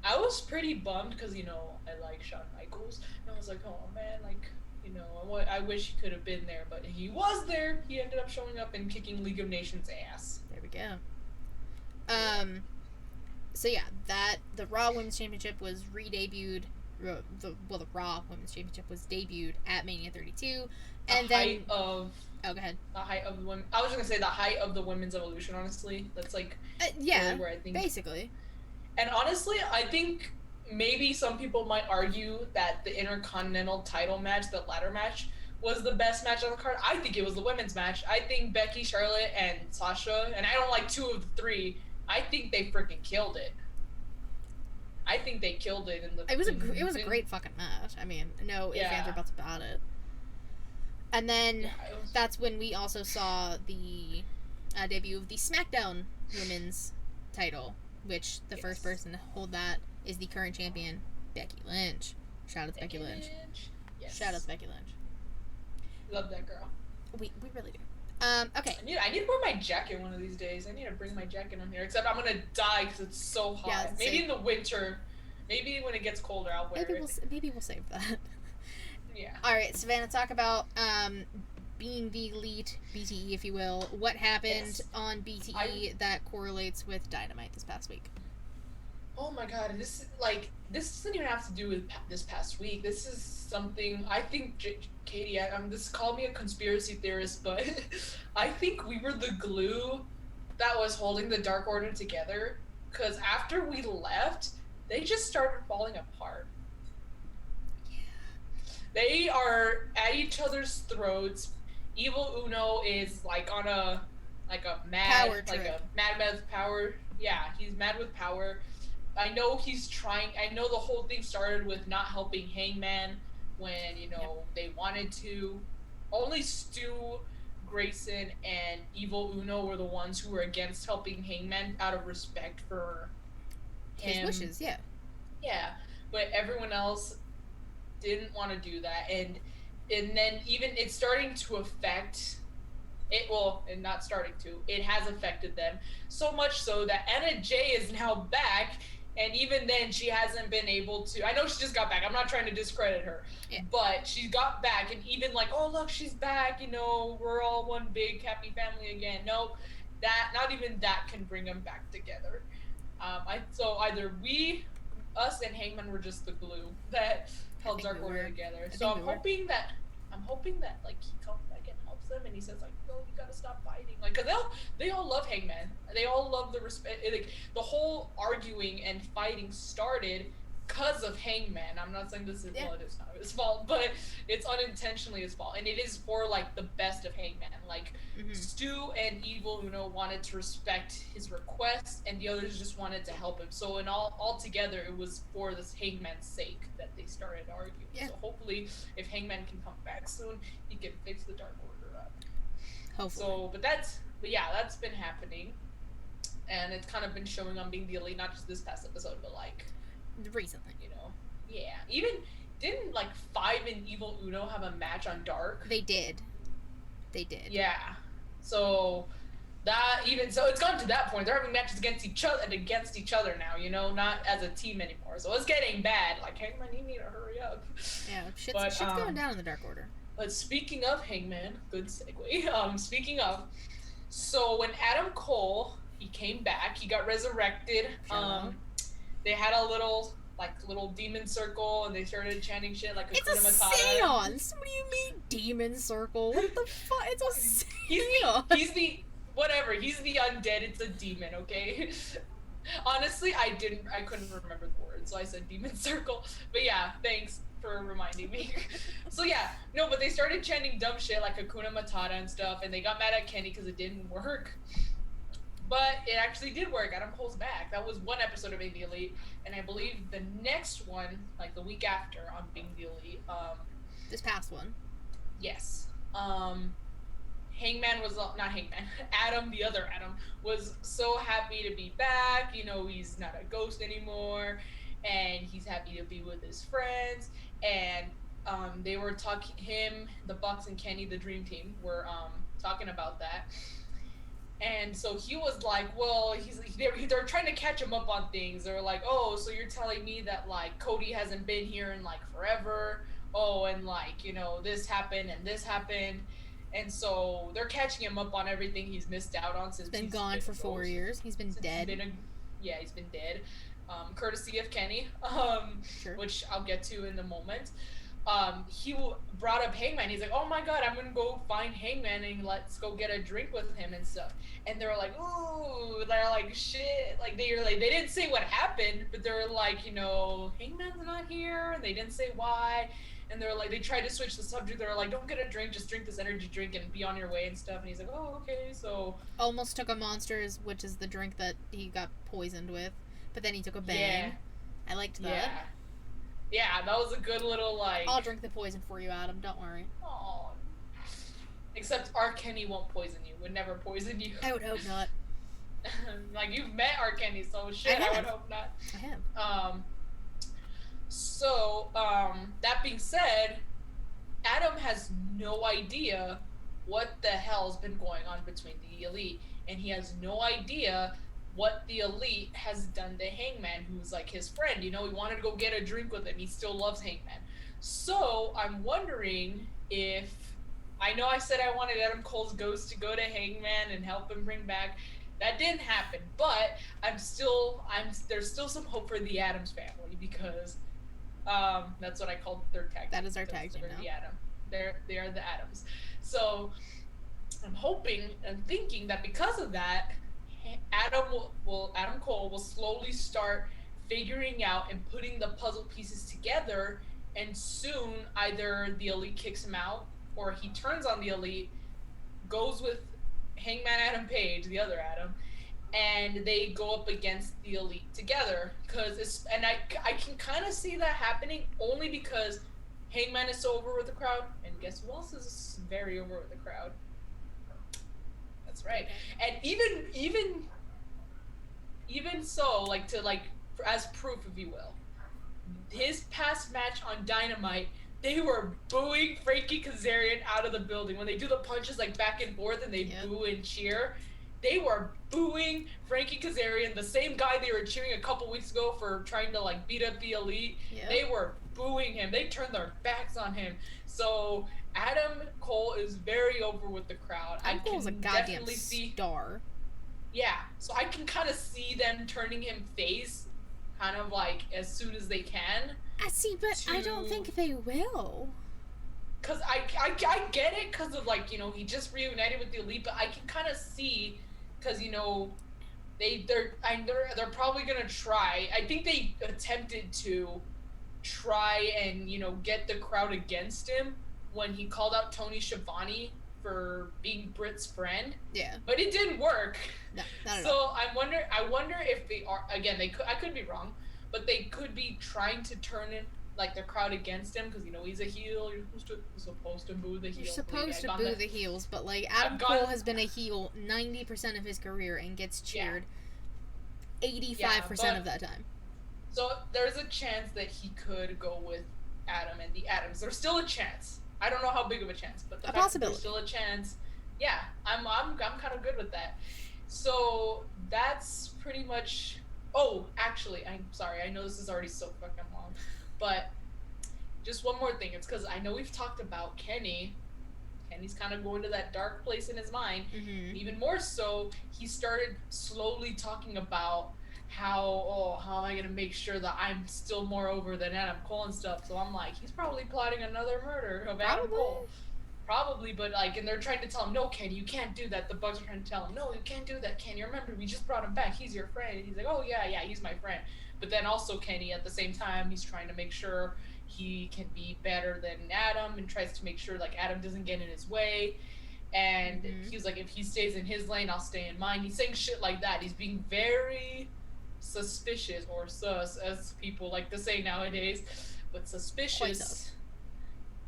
I was pretty bummed because, you know, I like Shawn Michaels. And I was like, oh man, like, you know, I wish he could have been there. But he was there. He ended up showing up and kicking League of Nations ass. There we go. So yeah, the Raw Women's Championship was re-debuted. The Raw Women's Championship was debuted at Mania 32. And then... Oh, go ahead. The height of the women. I was just gonna say the height of the women's evolution, honestly. That's like... yeah, really where I think... basically. And honestly, I think maybe some people might argue that the Intercontinental title match, the ladder match, was the best match on the card. I think it was the women's match. I think Becky, Charlotte, and Sasha, and I don't like 2 of the 3, I think they freaking killed it. I think they killed it in the... It was a great fucking match. I mean, no ifs, ands, or buts about it. And then that's when we also saw the debut of the SmackDown Women's title, which the first person to hold that is the current champion, Becky Lynch. Shout out to Becky Lynch. Yes. Shout out to Becky Lynch. Love that girl. We really do. Okay. I need to wear my jacket one of these days. I need to bring my jacket on here. Except I'm gonna die because it's so hot. Yeah, maybe in the winter. Maybe when it gets colder, I'll wear it. Maybe we'll save that. Yeah. All right, Savannah, talk about being the elite BTE, if you will. What happened on BTE that correlates with Dynamite this past week? Oh my god, this doesn't even have to do with this past week. This is something I think, Katie, this call me a conspiracy theorist, but I think we were the glue that was holding the Dark Order together. Because after we left, they just started falling apart. Yeah. They are at each other's throats. Evil Uno is like on a mad power trip. a mad with power. Yeah, he's mad with power. I know he's trying. I know the whole thing started with not helping Hangman when, you know, they wanted to. Only Stu, Grayson, and Evil Uno were the ones who were against helping Hangman out of respect for him. His wishes, yeah. Yeah, but everyone else didn't want to do that, and then even it's starting to affect it. Well, and not starting to. It has affected them so much so that Anna Jay is now back. And even then, she hasn't been able to... I know she just got back. I'm not trying to discredit her. Yeah. But she got back, and even like, oh, look, she's back. You know, we're all one big happy family again. No, not even that can bring them back together. So either us and Hangman were just the glue that held Dark Order together. So I'm hoping that like he comes back and helps them, and he says like, no, you gotta stop fighting. Like, cause they all love Hangman. They all love the respect. Like, the whole arguing and fighting started because of Hangman. I'm not saying this is well, it is not his fault, but it's unintentionally his fault, and it is for like the best of Hangman. Like, Stu and Evil Uno wanted to respect his request, and the others just wanted to help him. So in all together, it was for this Hangman's sake that they started arguing. Yeah. So hopefully, if Hangman can come back soon, he can fix the Dark Order up. Hopefully. So, but yeah, that's been happening, and it's kind of been showing on Being the Elite, not just this past episode, but like recently, you know. Yeah, even didn't like Five and Evil Uno have a match on Dark? They did. Yeah. So That even so, it's gone to that point. They're having matches against each other now. You know, not as a team anymore. So it's getting bad. Like Hangman, you need to hurry up. Yeah, shit's going down in the Dark Order. But speaking of Hangman, good segue. Speaking of, so when Adam Cole he came back, he got resurrected. They had a little demon circle, and they started chanting shit like It's a seance. What do you mean demon circle? What the fuck? It's a seance. He's the whatever. He's the undead. It's a demon. Okay. Honestly, I couldn't remember the word, so I said demon circle. But yeah, thanks for reminding me. So yeah, no, but they started chanting dumb shit like Hakuna Matata and stuff, and they got mad at Kenny because it didn't work. But it actually did work. Adam Cole's back. That was one episode of Being the Elite, and I believe the next one, like the week after, on Being the Elite. This past one. Yes. Hangman was not Hangman. Adam, the other Adam, was so happy to be back. You know, he's not a ghost anymore, and he's happy to be with his friends. And they were talking. Him, the Bucks, and Kenny, the Dream Team, were talking about that. And so he was like, well, they're trying to catch him up on things. They're like, oh, so you're telling me that, like, Cody hasn't been here in, like, forever? Oh, and, like, you know, this happened and this happened. And so they're catching him up on everything he's missed out on since he's been gone for 4 years. He's been dead. He's been dead. Courtesy of Kenny, sure. Which I'll get to in a moment. He brought up Hangman. He's like, oh my god, I'm gonna go find Hangman and let's go get a drink with him and stuff. And they were like, ooh, they're like, shit. Like, they didn't say what happened, but they were like, you know, Hangman's not here. They didn't say why. And they were like, they tried to switch the subject. They were like, don't get a drink, just drink this energy drink and be on your way and stuff. And he's like, oh, okay, so. Almost took a Monsters, which is the drink that he got poisoned with. But then he took a Bang. Yeah. I liked that. Yeah, that was a good little, like... I'll drink the poison for you, Adam. Don't worry. Aww. Except R. Kenny won't poison you. Would never poison you. I would hope not. Like, you've met R. Kenny, so shit, I would hope not. I have. So, that being said, Adam has no idea what the hell's been going on between the Elite. And he has no idea what the Elite has done to Hangman, who's like his friend. You know, he wanted to go get a drink with him. He still loves Hangman. So I'm wondering if, I know I said I wanted Adam Cole's ghost to go to Hangman and help him bring back. That didn't happen, but there's still some hope for the Addams family, because that's what I called their tag team. That is our tag team now. The Adam. They are the Addams. So I'm hoping and thinking that because of that, Adam Cole will slowly start figuring out and putting the puzzle pieces together, and soon either the Elite kicks him out or he turns on the Elite, goes with Hangman Adam Page, the other Adam, and they go up against the Elite together. I can kind of see that happening only because Hangman is so over with the crowd, and guess who else is very over with the crowd? That's right. And even so, like, as proof, if you will, his past match on Dynamite, they were booing Frankie Kazarian out of the building. When they do the punches, like, back and forth and they boo and cheer, they were booing Frankie Kazarian, the same guy they were cheering a couple weeks ago for trying to, like, beat up the Elite. Yep. They were booing him. They turned their backs on him. So Adam Cole is very over with the crowd. Adam Cole's a goddamn star. Yeah, so I can kind of see them turning him face, kind of like as soon as they can. I see, but I don't think they will. Cause I get it, cause of, like, you know, he just reunited with the Elite, but I can kind of see, cause, you know, they're probably gonna try. I think they attempted to try and, you know, get the crowd against him when he called out Tony Schiavone for being Britt's friend. Yeah. But it didn't work. No, not at So all. I wonder if they are, again, I could be wrong, but they could be trying to turn it, like, the crowd against him, because, you know, he's a heel. You're supposed to boo the heels. You're supposed to boo the heels, but, like, Adam Cole has been a heel 90% of his career and gets cheered 85% of that time. So there's a chance that he could go with Adam and the Addams. There's still a chance. I don't know how big of a chance, but the fact that there's still a chance Yeah, I'm kind of good with that. So that's pretty much. Oh, actually, I'm sorry. I know this is already so fucking long, but just one more thing. It's because I know we've talked about Kenny. Kenny's kind of going to that dark place in his mind, Mm-hmm. and even more so, he started slowly talking about how am I gonna make sure that I'm still more over than Adam Cole and stuff. So I'm like, he's probably plotting another murder of Adam Probably. Cole. Probably, but like, and they're trying to tell him, no, Kenny, you can't do that. The Bugs are trying to tell him, no, you can't do that, Kenny. Remember, we just brought him back. He's your friend. And he's like, oh yeah, yeah, he's my friend. But then also Kenny, at the same time, he's trying to make sure he can be better than Adam, and tries to make sure like Adam doesn't get in his way. And Mm-hmm. he was like, if he stays in his lane, I'll stay in mine. He's saying shit like that. He's being very suspicious, or sus, as people like to say nowadays, but Quite suspicious. sus.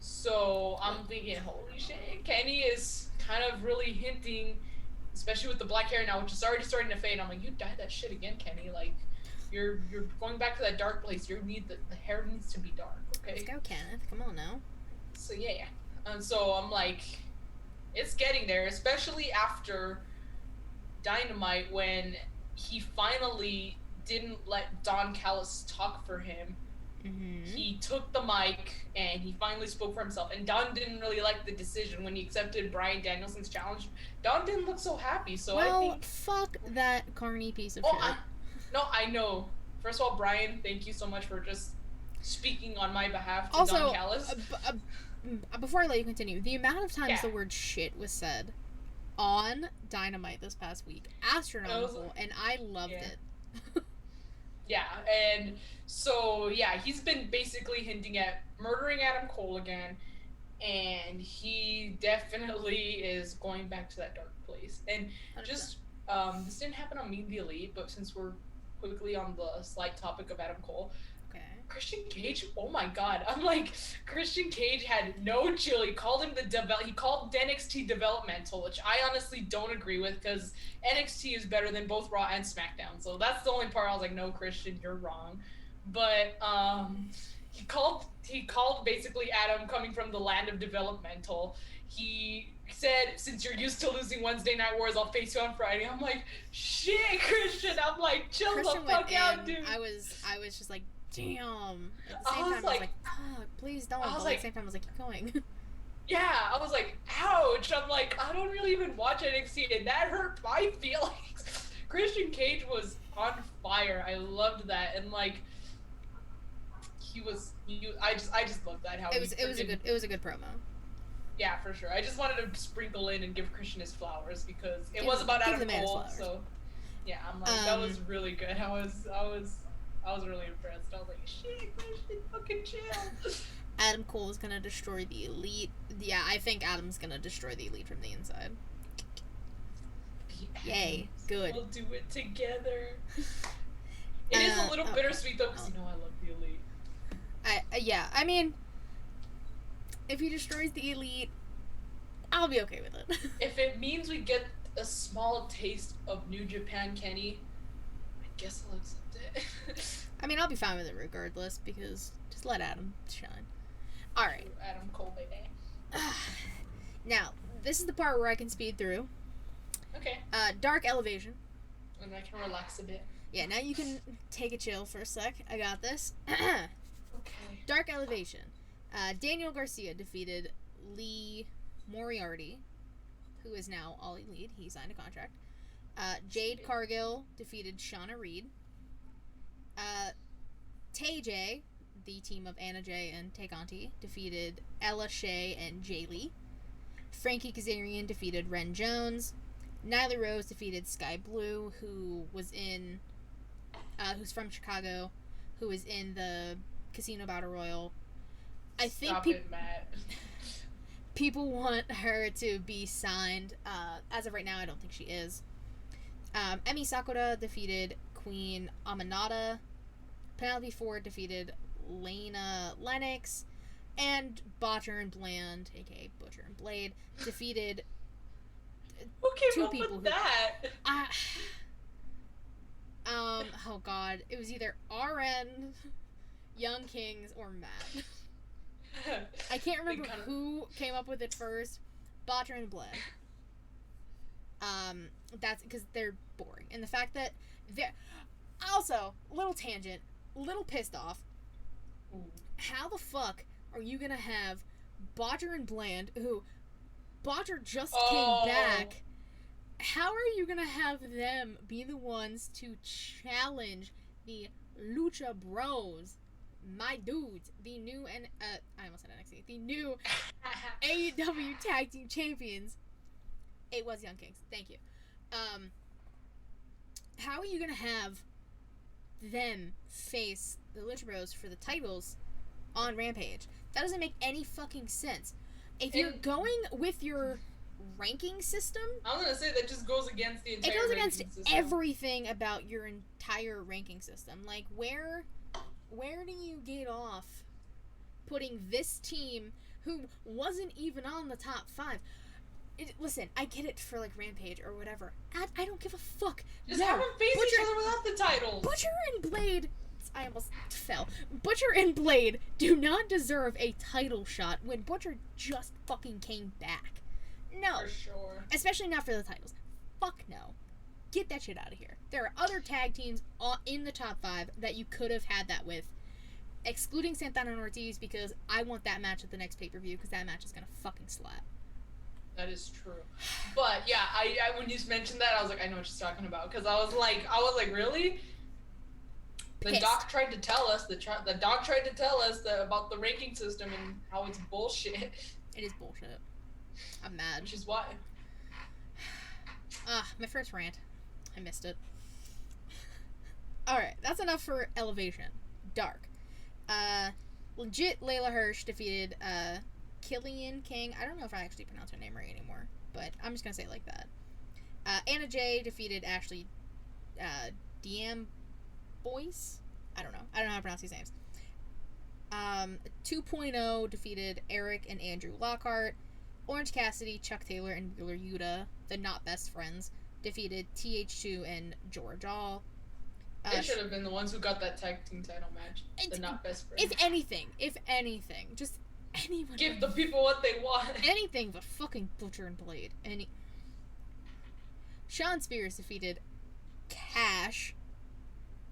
So Quite. I'm thinking, holy shit, Kenny is kind of really hinting, especially with the black hair now, which is already starting to fade. I'm like, you dyed that shit again, Kenny. Like, you're going back to that dark place. You need the hair needs to be dark, Let's okay? go, Kenneth. Come on now. So yeah, and so I'm like, it's getting there, especially after Dynamite when he finally didn't let Don Callis talk for him. Mm-hmm. He took the mic and he finally spoke for himself. And Don didn't really like the decision when he accepted Bryan Danielson's challenge. Don didn't look so happy, so I Well, think. fuck that carny piece of Oh, shit. no, I know. First of all, Bryan, thank you so much for just speaking on my behalf to Don Also, Callis. before I let you continue, the amount of times Yeah, the word shit was said on Dynamite this past week, astronomical, and I loved yeah. it. Yeah, and so yeah, he's been basically hinting at murdering Adam Cole again, and he definitely is going back to that dark place. And 100%. just this didn't happen on Meet the Elite, but since we're quickly on the slight topic of Adam Cole, Okay. Christian Cage, oh my god, I'm like, Christian Cage had no chill. He called him he called NXT developmental, which I honestly don't agree with, because NXT is better than both Raw and SmackDown. So that's the only part I was like, no, Christian, you're wrong. But he called basically Adam coming from the land of developmental. He said, since you're used to losing Wednesday Night Wars, I'll face you on Friday. I'm like, shit, Christian. I'm like, chill Christian the went fuck in. out, dude. I was just like, damn. At the I same was time, I was like, like, fuck, please don't. I But was at the like, same time, I was like, keep going. yeah, I was like, ouch. I'm like, I don't really even watch NXT, and that hurt my feelings. Christian Cage was on fire. I loved that, and like, I just loved that how It was it was a good promo. yeah, for sure. I just wanted to sprinkle in and give Christian his flowers because it Give was about give Adam the man his Cole. flowers. So yeah, I'm like, that was really good. I was really impressed. I was like, shit, Christian, fucking chill. Adam Cole is gonna destroy the Elite. Yeah, I think Adam's gonna destroy the Elite from the inside. Yay, good. We'll do it together. It is a little bittersweet though, because you know I love the Elite. Yeah, I mean, if he destroys the Elite, I'll be okay with it. If it means we get a small taste of New Japan Kenny, I guess I'll accept it. I mean, I'll be fine with it regardless, because just let Adam shine. Alright. Adam Cole, baby. Now, this is the part where I can speed through. Okay. Dark Elevation. And I can relax a bit. Yeah, now you can take a chill for a sec. I got this. Okay. Dark Elevation. Daniel Garcia defeated Lee Moriarty, who is now All Elite. He signed a contract. Jade Cargill defeated Shauna Reed. Tay J, the team of Anna J and Tay Conti, defeated Ella Shea and Jay Lee. Frankie Kazarian defeated Ren Jones. Nyla Rose defeated Sky Blue, who's from Chicago, who is in the Casino Battle Royal. I think people want her to be signed. As of right now, I don't think she is. Emi Sakura defeated Queen Aminata. Penelope Ford defeated Lena Lennox. And Botcher and Bland, aka Butcher and Blade, defeated who came two up people with that? Oh god, it was either RN, Young Kings, or Matt. I can't remember who came up with it first. Botcher and Blade. That's because they're boring. And the fact that they're... Also, little tangent, little pissed off. Ooh. How the fuck are you gonna have Bodger and Bland, who... Bodger just came back. How are you gonna have them be the ones to challenge the Lucha Bros, my dudes, the new and I almost said NXT, the new AEW Tag Team Champions? It was Young Kings. Thank you. How are you gonna have them face the Lucha Bros for the titles on Rampage? That doesn't make any fucking sense. If you're going with your ranking system, I'm gonna say that just goes against the entire. It goes against system. everything about your entire ranking system. Like, where do you get off putting this team, who wasn't even on the top 5? Listen, I get it for like Rampage or whatever. I don't give a fuck. Just have them face each other without the titles. Butcher and Blade. I almost fell. Butcher and Blade do not deserve a title shot when Butcher just fucking came back. No. For sure. Especially not for the titles. Fuck no. Get that shit out of here. There are other tag teams in the top 5 that you could have had that with. Excluding Santana and Ortiz, because I want that match at the next pay-per-view, because that match is gonna fucking slap. That is true. But yeah, I when you mentioned that, I was like, I know what she's talking about. Because I was like, really? The Pissed. doc tried to tell us about the ranking system and how it's bullshit. It is bullshit. I'm mad. Which is why. My first rant. I missed it. Alright, that's enough for Elevation. Dark. Legit Layla Hirsch defeated, Killian King. I don't know if I actually pronounce her name right anymore, but I'm just gonna say it like that. Anna Jay defeated Ashley, DM Boyce? I don't know how to pronounce these names. 2.0 defeated Eric and Andrew Lockhart. Orange Cassidy, Chuck Taylor, and Wheeler Yuta, the not best friends, defeated TH2 and George All. They should have been the ones who got that tag team title match. The not best friends. If anything, just anyone. Give the people what they want. Anything but fucking Butcher and Blade. Sean Spears defeated Cash.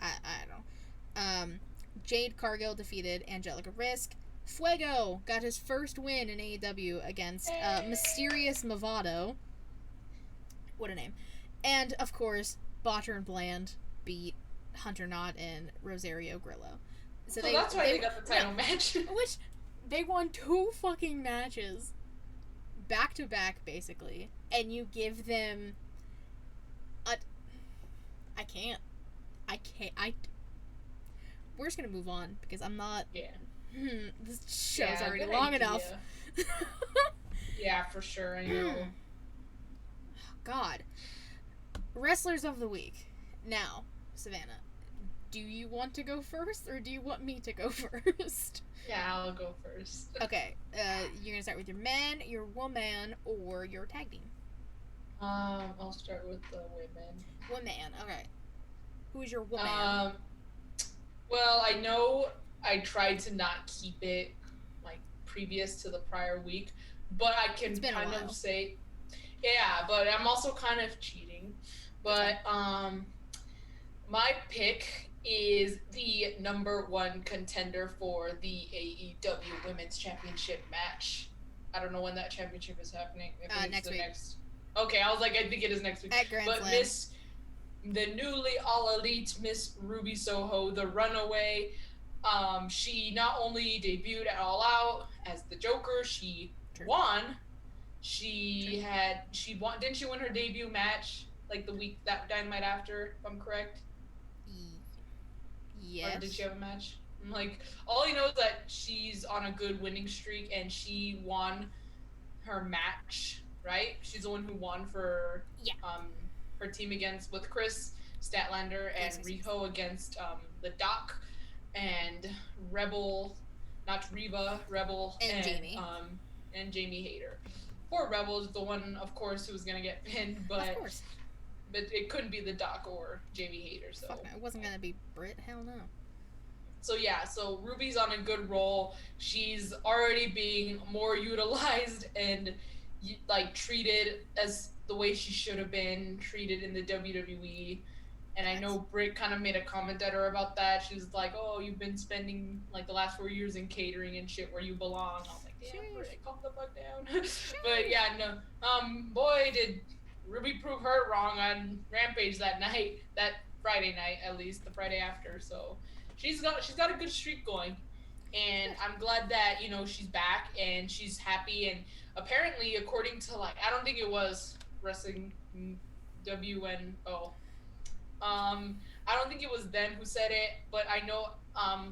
I don't know. Jade Cargill defeated Angelica Risk. Fuego got his first win in AEW against Mysterious Movado. What a name. And, of course, Botcher and Bland beat Hunter Knott and Rosario Grillo. So that's why they got the title match. Which, they won 2 fucking matches back to back, basically. And you give them we're just gonna move on because I'm not. Yeah. This show's already long enough. Yeah, for sure. I know. God. Wrestlers of the week. Now, Savannah, do you want to go first or do you want me to go first? Yeah, I'll go first. Okay. You're gonna start with your man, your woman, or your tag team. I'll start with the women. Woman. Okay. Who is your woman? Well, I know I tried to not keep it like previous to the prior week, but I can kind of say, yeah, but I'm also kind of cheating. But my pick is the number 1 contender for the AEW Women's Championship match. I don't know when that championship is happening. Next week. Okay, I was like, I think it is next week. At Grand Slam. The newly all elite Miss Ruby Soho, the Runaway. She not only debuted at All Out as the Joker, she won. She won. Didn't she win her debut match like the week that Dynamite after? If I'm correct. Yes. Or did she have a match? Like, all you know is that she's on a good winning streak and she won her match, right? She's the one who won for her team with Chris Statlander and Riho against the Doc and Rebel, not Reba, Rebel and Jamie. And Jamie Hayter. Poor Rebel's the one, of course, who was gonna get pinned, but it couldn't be the Doc or Jamie Hayter. So fuck no, it wasn't gonna be Britt. Hell no. So yeah, so Ruby's on a good roll. She's already being more utilized, and like treated as the way she should have been treated in the WWE. And I know Britt kind of made a comment at her about that. She was like, "Oh, you've been spending like the last 4 years in catering and shit where you belong." I was like, "Damn, Britt, calm the fuck down." But yeah, no. Boy, did Ruby prove her wrong on Rampage that night, that Friday night at least, the Friday after. So she's got a good streak going, and I'm glad that she's back and she's happy. And apparently, according to like, I don't think it was Wrestling WNO. I don't think it was them who said it, but I know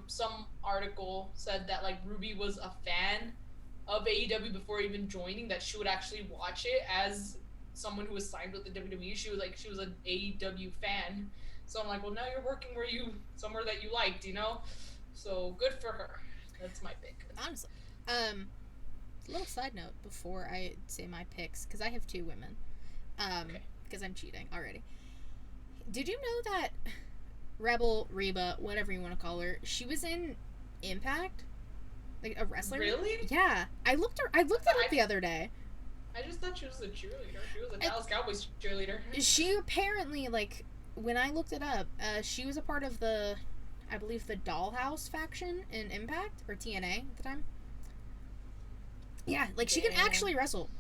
some article said that like Ruby was a fan of AEW before even joining, that she would actually watch it as someone who was signed with the WWE. She was an AEW fan. So I'm like, well, now you're working somewhere that you liked, So good for her. That's my pick. Honestly, a little side note before I say my picks, because I have two women. Because I'm cheating already. Did you know that Rebel, Reba, whatever you want to call her, she was in Impact? Like a wrestler? Really? Yeah. I looked it up the other day. I just thought she was a cheerleader. She was a Dallas Cowboys cheerleader. She apparently, like, when I looked it up, she was a part of I believe the Dollhouse faction in Impact, or TNA at the time. Yeah, like, she can actually wrestle.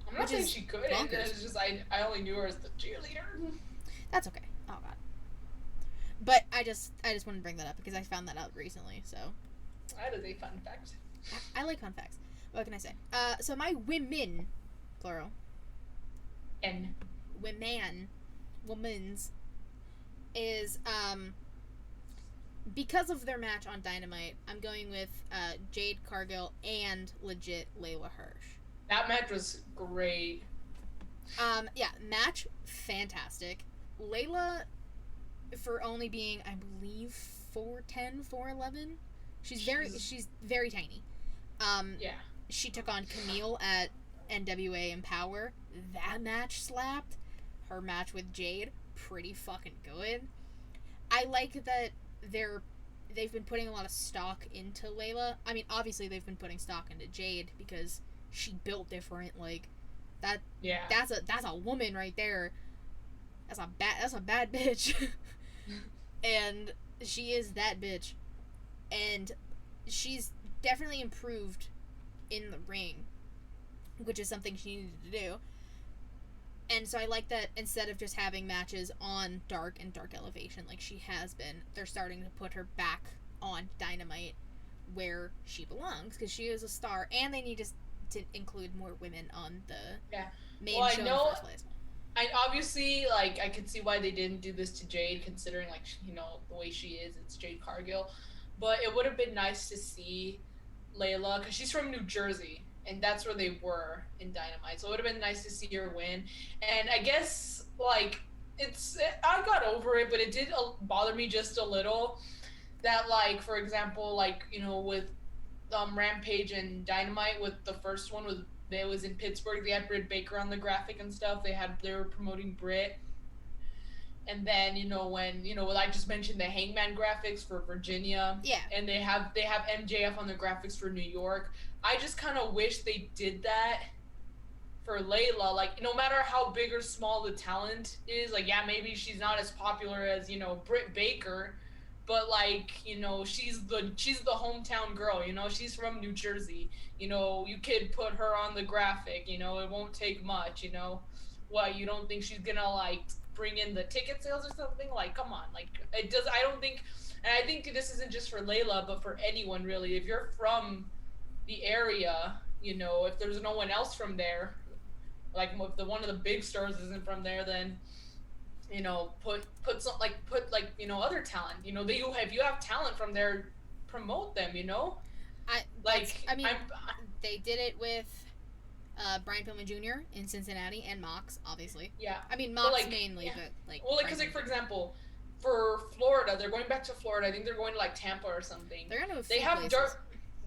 I'm not saying she couldn't. It's just I only knew her as the cheerleader. That's okay. Oh god. But I just wanted to bring that up because I found that out recently. So that is a fun fact. I like fun facts. What can I say? So my women, plural. Women's is because of their match on Dynamite, I'm going with Jade Cargill and legit Layla Hirsch. That match was great. Yeah, match fantastic. Layla, for only being, I believe, 4'10", 4'11", she's very tiny. Yeah. She took on Camille at NWA Empower. That match slapped. Her match with Jade, pretty fucking good. I like that they've been putting a lot of stock into Layla. I mean, obviously they've been putting stock into Jade because she built different. Like that. Yeah. That's a woman right there. That's a bad bitch. And she is that bitch. And she's definitely improved in the ring, which is something she needed to do. And so I like that instead of just having matches on Dark and Dark Elevation like she has been, they're starting to put her back on Dynamite where she belongs, because she is a star, and they need to include more women on the main show in the first place. I obviously, like, I could see why they didn't do this to Jade, considering, like, the way she is, it's Jade Cargill. But it would have been nice to see Layla, because she's from New Jersey, and that's where they were in Dynamite. So it would have been nice to see her win. And I guess, like, I got over it, but it did bother me just a little that, like, for example, like, with Rampage and Dynamite, with the first one, it was in Pittsburgh, they had Britt Baker on the graphic and stuff. They were promoting Britt. And then, when I just mentioned the Hangman graphics for Virginia. Yeah. And they have MJF on the graphics for New York. I just kind of wish they did that for Layla. Like, no matter how big or small the talent is, like, yeah, maybe she's not as popular as, Britt Baker, but, like, she's the hometown girl, she's from New Jersey. You could put her on the graphic, it won't take much, What, you don't think she's gonna, like, bring in the ticket sales or something? Like, come on. Like, it does. I don't think, and I think this isn't just for Layla, but for anyone really. If you're from the area, if there's no one else from there, like if one of the big stars isn't from there, then put other talent. If you have talent from there, promote them. They did it with Brian Pillman Jr. in Cincinnati, and Mox, obviously. Yeah. I mean, Mox mainly, but like. Well, because for example, for Florida, they're going back to Florida. I think they're going to like Tampa or something. They're gonna.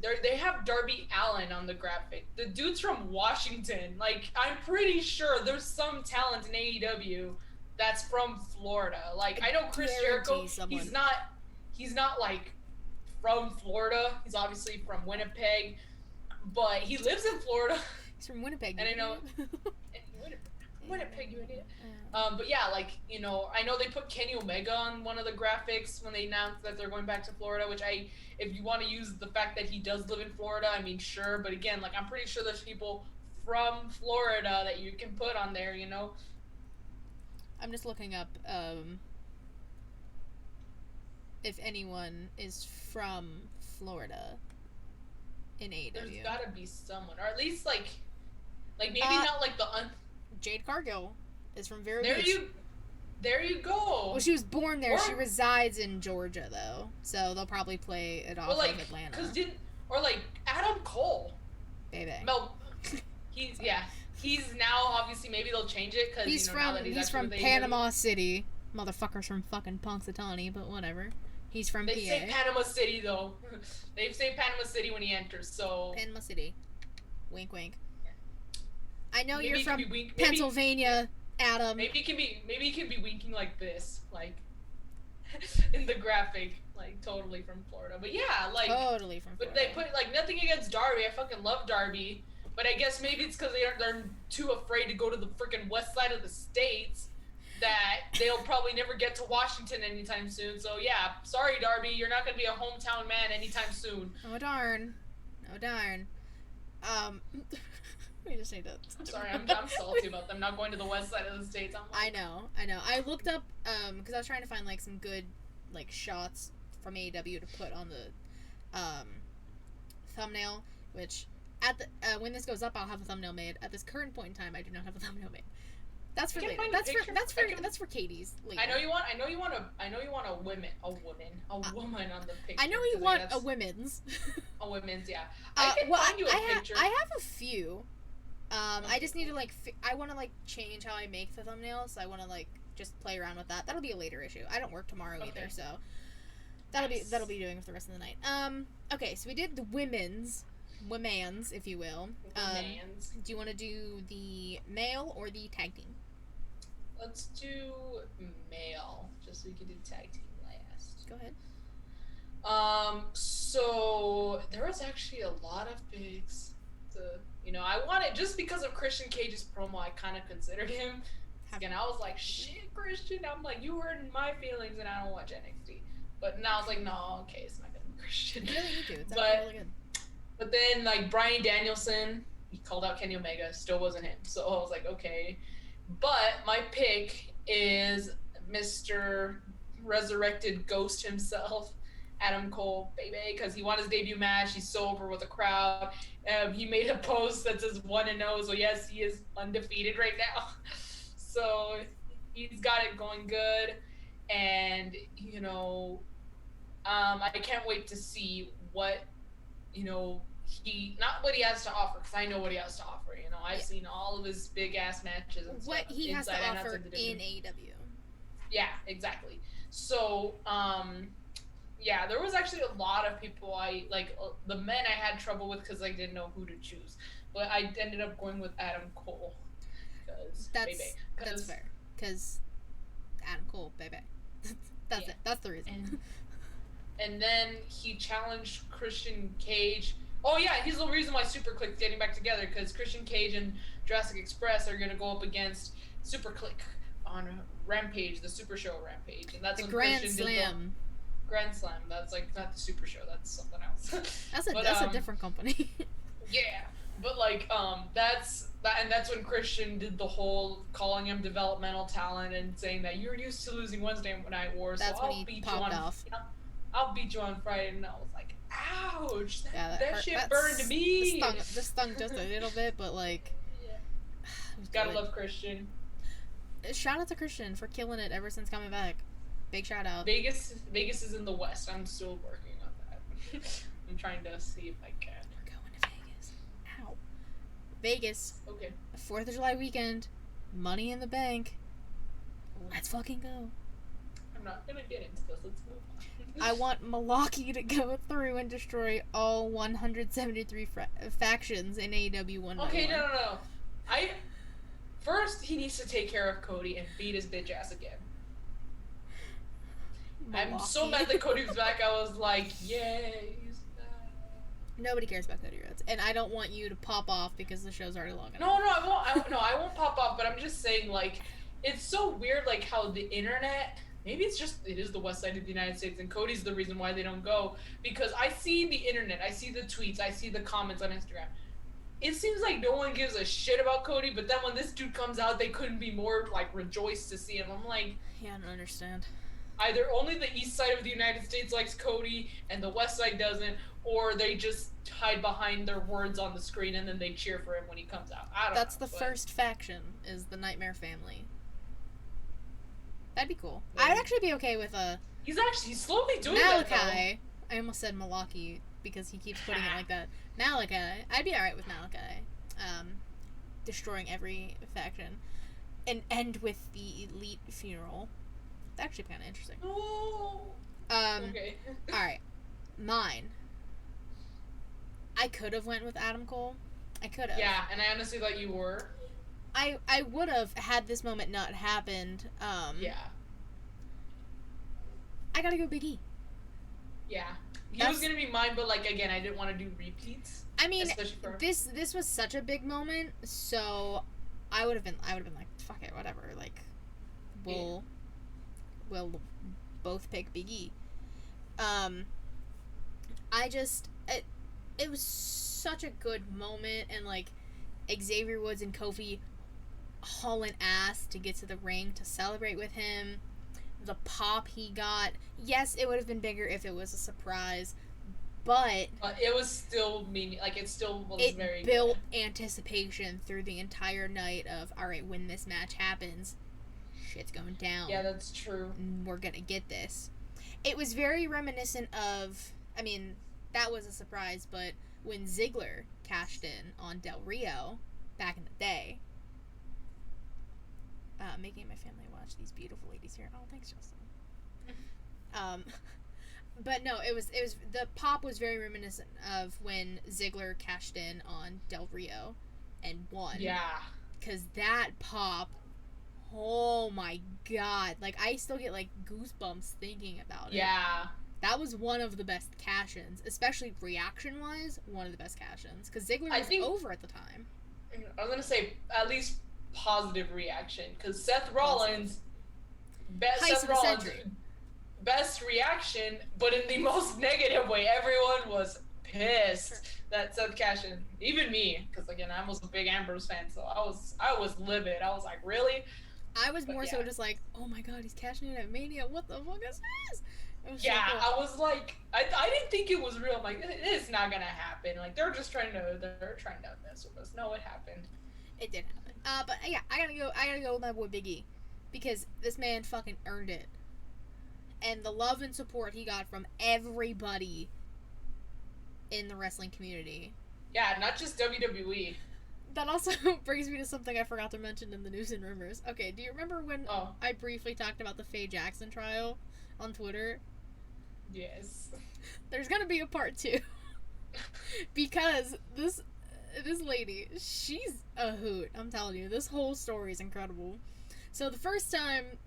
They have Darby Allin on the graphic. The dude's from Washington. Like, I'm pretty sure there's some talent in AEW that's from Florida. Like, I know Chris Jericho. He's not like from Florida. He's obviously from Winnipeg, but he lives in Florida. He's from Winnipeg. And I know Winnipeg, you idiot. But yeah, like, you know, I know they put Kenny Omega on one of the graphics when they announced that they're going back to Florida, which if you want to use the fact that he does live in Florida, I mean, sure. But again, like, I'm pretty sure there's people from Florida that you can put on there, you know? I'm just looking up if anyone is from Florida in AEW. There's gotta be someone, or at least like maybe not like Jade Cargill is from Vero Beach. There you go. Well, she was born there. She resides in Georgia though, so they'll probably play it off of Atlanta. Or like Adam Cole. Baby. No, he's now obviously maybe they'll change it because he's from Panama City. Motherfucker's from fucking Punxsutawney, but whatever. He's from PA. They say Panama City though. They say Panama City when he enters. So Panama City. Wink, wink. I know maybe you're from Pennsylvania, Adam. Maybe he can be winking like this, like in the graphic, like totally from Florida. But yeah, like totally from Florida. But they put like nothing against Darby. I fucking love Darby. But I guess maybe it's because they're too afraid to go to the freaking west side of the states that they'll probably never get to Washington anytime soon. So yeah, sorry Darby, you're not gonna be a hometown man anytime soon. Oh darn. We just need to. I'm sorry, I'm salty about them not going to the west side of the states. I know. I looked up because I was trying to find like some good like shots from AEW to put on the thumbnail, which at the when this goes up, I'll have a thumbnail made. At this current point in time, I do not have a thumbnail made. That's for later. That's for Katie's later. I know you want a woman on the picture. I know you want a women's. A women's, yeah. I can find you a picture. I have a few. I just need to like I want to like change how I make the thumbnails. So I want to like just play around with that. That'll be a later issue. I don't work tomorrow either, so that'll be doing for the rest of the night. Okay, so we did the women's, if you will. Do you want to do the male or the tag team? Let's do male, just so we can do tag team last. Go ahead. So there was actually a lot of bigs. I wanted, just because of Christian Cage's promo, I kind of considered him. And I was like, shit, Christian. I'm like, you hurting my feelings, and I don't watch NXT. But now I was like, no, okay, it's not gonna be Christian. You really need to. It's actually really good. But then, like, Bryan Danielson, he called out Kenny Omega, still wasn't him. So I was like, okay. But my pick is Mr. Resurrected Ghost himself, Adam Cole, baby, because he won his debut match. He's so over with the crowd. He made a post that says 1-0, so yes, he is undefeated right now. So he's got it going good, and I can't wait to see what not what he has to offer, because I know what he has to offer. I've seen all of his big ass matches and what stuff, he has to offer in AEW. Yeah, exactly. So yeah, there was actually a lot of people the men I had trouble with because I didn't know who to choose, but I ended up going with Adam Cole. That's fair, because Adam Cole, baby. That's it. That's the reason. And then he challenged Christian Cage. Oh yeah, he's the reason why Super Click's getting back together, because Christian Cage and Jurassic Express are going to go up against Super Click on Rampage, the Super Show Rampage, and that's the Grand Slam. Grand Slam. That's like not the Super Show. That's something else. That's a different company. Yeah, but that's when Christian did the whole calling him developmental talent and saying that you're used to losing Wednesday Night Wars. That's so when he popped off. I'll beat you on Friday, and I was like, ouch, that shit That's, burned me. This stung just a little bit, but like, gotta love Christian. Shout out to Christian for killing it ever since coming back. Big shout out. Vegas is in the West. I'm still working on that. I'm trying to see if I can. We're going to Vegas. Ow. Vegas. Okay. 4th of July weekend. Money in the bank. Let's fucking go. I'm not gonna get into this. Let's move on. I want Milwaukee to go through and destroy all 173 factions in AEW 1 Okay, no. First, he needs to take care of Cody and beat his bitch ass again. Milwaukee. I'm so mad that Cody was back. I was like, yay. He's back. Nobody cares about Cody Rhodes, and I don't want you to pop off because the show's already long enough. No, no, I won't. I won't pop off. But I'm just saying, like, it's so weird, like how the internet. Maybe it is the west side of the United States, and Cody's the reason why they don't go. Because I see the internet, I see the tweets, I see the comments on Instagram. It seems like no one gives a shit about Cody, but then when this dude comes out, they couldn't be more like rejoiced to see him. I'm like, Yeah, I don't understand. either only the east side of the United States likes Cody and the west side doesn't, or they just hide behind their words on the screen and then they cheer for him when he comes out. I don't know. That's the first faction, is the Nightmare Family. That'd be cool. Yeah. I'd actually be okay with a He's slowly doing Malachi. that. I almost said Malaki because he keeps putting it like that. Malachi. I'd be alright with Malachi. Destroying every faction. And end with the Elite funeral. It's actually kind of interesting. Oh. Okay. Alright. Mine. I could have went with Adam Cole. I could have. Yeah, and I honestly thought you were. I would have had this moment not happened. Yeah. I gotta go Big E. Yeah. He was gonna be mine, but like again, I didn't want to do repeats. I mean, this was such a big moment, so I would have been like, fuck it, whatever. Like, we'll both pick Big E. It was such a good moment, and like Xavier Woods and Kofi hauling ass to get to the ring to celebrate with him. The pop he got. Yes, it would have been bigger if it was a surprise, but it was still like it still was very built anticipation through the entire night of, all right, when this match happens, shit's going down. Yeah, that's true. We're gonna get this. It was very reminiscent of, I mean, that was a surprise, but when Ziggler cashed in on Del Rio back in the day, making my family watch these beautiful ladies here. Oh, thanks, Justin. But no, it was the pop was very reminiscent of when Ziggler cashed in on Del Rio and won. Yeah. Because that pop, oh my god, like I still get like goosebumps thinking about it. Yeah. That was one of the best cash-ins, especially reaction-wise, one of the best cash-ins. Because Ziggler was over at the time. I was going to say, at least positive reaction. Because Seth Rollins, best reaction, but in the most negative way. Everyone was pissed that Seth cashed in. Even me, because again, I was a big Ambrose fan, so I was livid. I was like, really? I was more so just like, oh my god, he's cashing in at Mania. What the fuck is this? Yeah, so cool. I was like, I didn't think it was real. I'm like, it's not gonna happen. Like they're trying to mess with us. No, it happened. It did happen. But yeah, I gotta go with my boy Big E, because this man fucking earned it, and the love and support he got from everybody in the wrestling community. Yeah, not just WWE. That also brings me to something I forgot to mention in the news and rumors. Okay, do you remember when I briefly talked about the Faye Jackson trial on Twitter? Yes. There's gonna be a part 2. Because this lady, she's a hoot. I'm telling you, this whole story is incredible. So the first time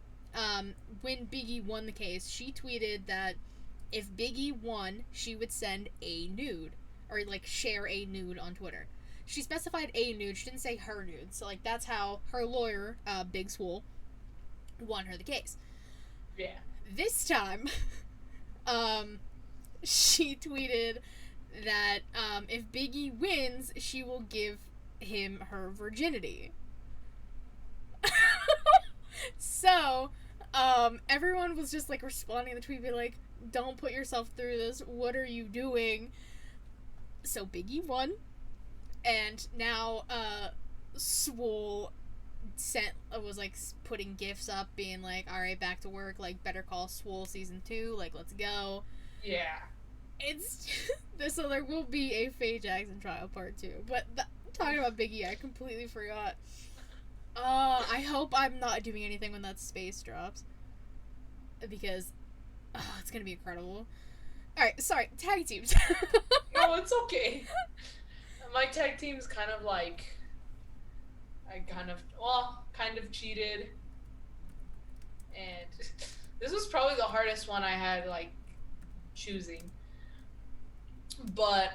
when Big E won the case, she tweeted that if Big E won, she would send a nude, or like share a nude on Twitter. She specified a nude, she didn't say her nude. So like that's how her lawyer, Big Swole, won her the case. Yeah. This time, she tweeted that if Big E wins, she will give him her virginity. So, everyone was just like responding to the tweet, be like, don't put yourself through this, what are you doing? So Big E won, and now Swole was like putting gifs up being like, alright, back to work, like Better Call Swole season 2, like let's go. Yeah. It's so there will be a Faye Jackson trial part 2, but talking about Big E, I completely forgot. I hope I'm not doing anything when that space drops, because it's gonna be incredible. Alright, sorry, tag teams. No, it's okay. My tag team's kind of like, I kind of cheated, and this was probably the hardest one I had, like, choosing. But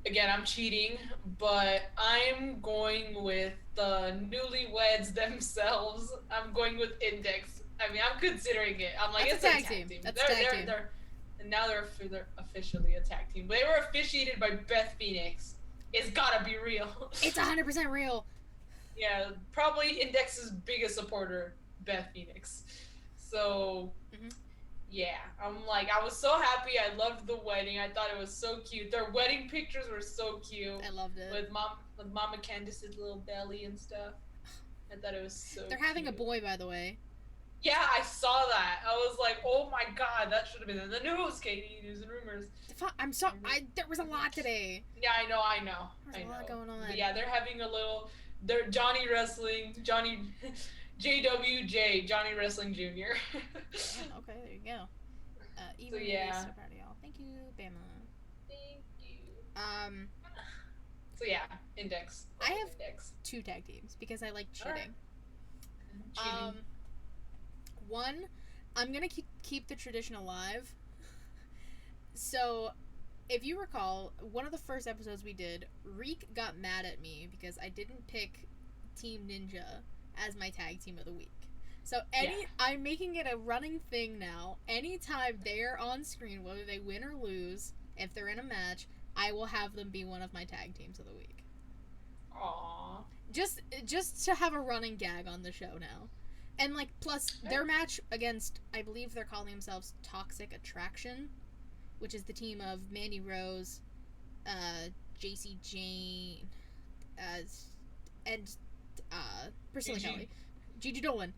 again, I'm cheating, but I'm going with the newlyweds themselves. I'm going with Index. I mean, I'm considering it. I'm like, That's a it's a tag tag team. team. That's a tag team. And now they're officially a tag team. They were officiated by Beth Phoenix. It's gotta be real. It's 100% real. Yeah, probably Index's biggest supporter, Beth Phoenix. So, yeah, I'm like, I was so happy. I loved the wedding. I thought it was so cute. Their wedding pictures were so cute. I loved it. With Mama Candace's little belly and stuff. I thought it was so They're having cute. a boy, by the way. Yeah, I saw that. I was like, oh my god, that should have been in the news, Katie. News and rumors. I'm sorry. There was a lot today. Yeah, I know. There's a lot going on. But yeah, they're having a little. They're Johnny JWJ, Johnny Wrestling Jr. Yeah, okay, there you go. So yeah. So proud of y'all. Thank you, Bama. Thank you. So yeah, Index. I have Index. 2 tag teams because I like cheating. Cheating. One, I'm gonna keep the tradition alive. So, if you recall, one of the first episodes we did, Reek got mad at me because I didn't pick Team Ninja as my tag team of the week. So I'm making it a running thing now. Anytime they're on screen, whether they win or lose, if they're in a match, I will have them be one of my tag teams of the week. Aww. Just to have a running gag on the show now. And like plus their match against, I believe they're calling themselves Toxic Attraction, which is the team of Mandy Rose, JC Jane, and Priscilla Kelly. Gigi Dolan.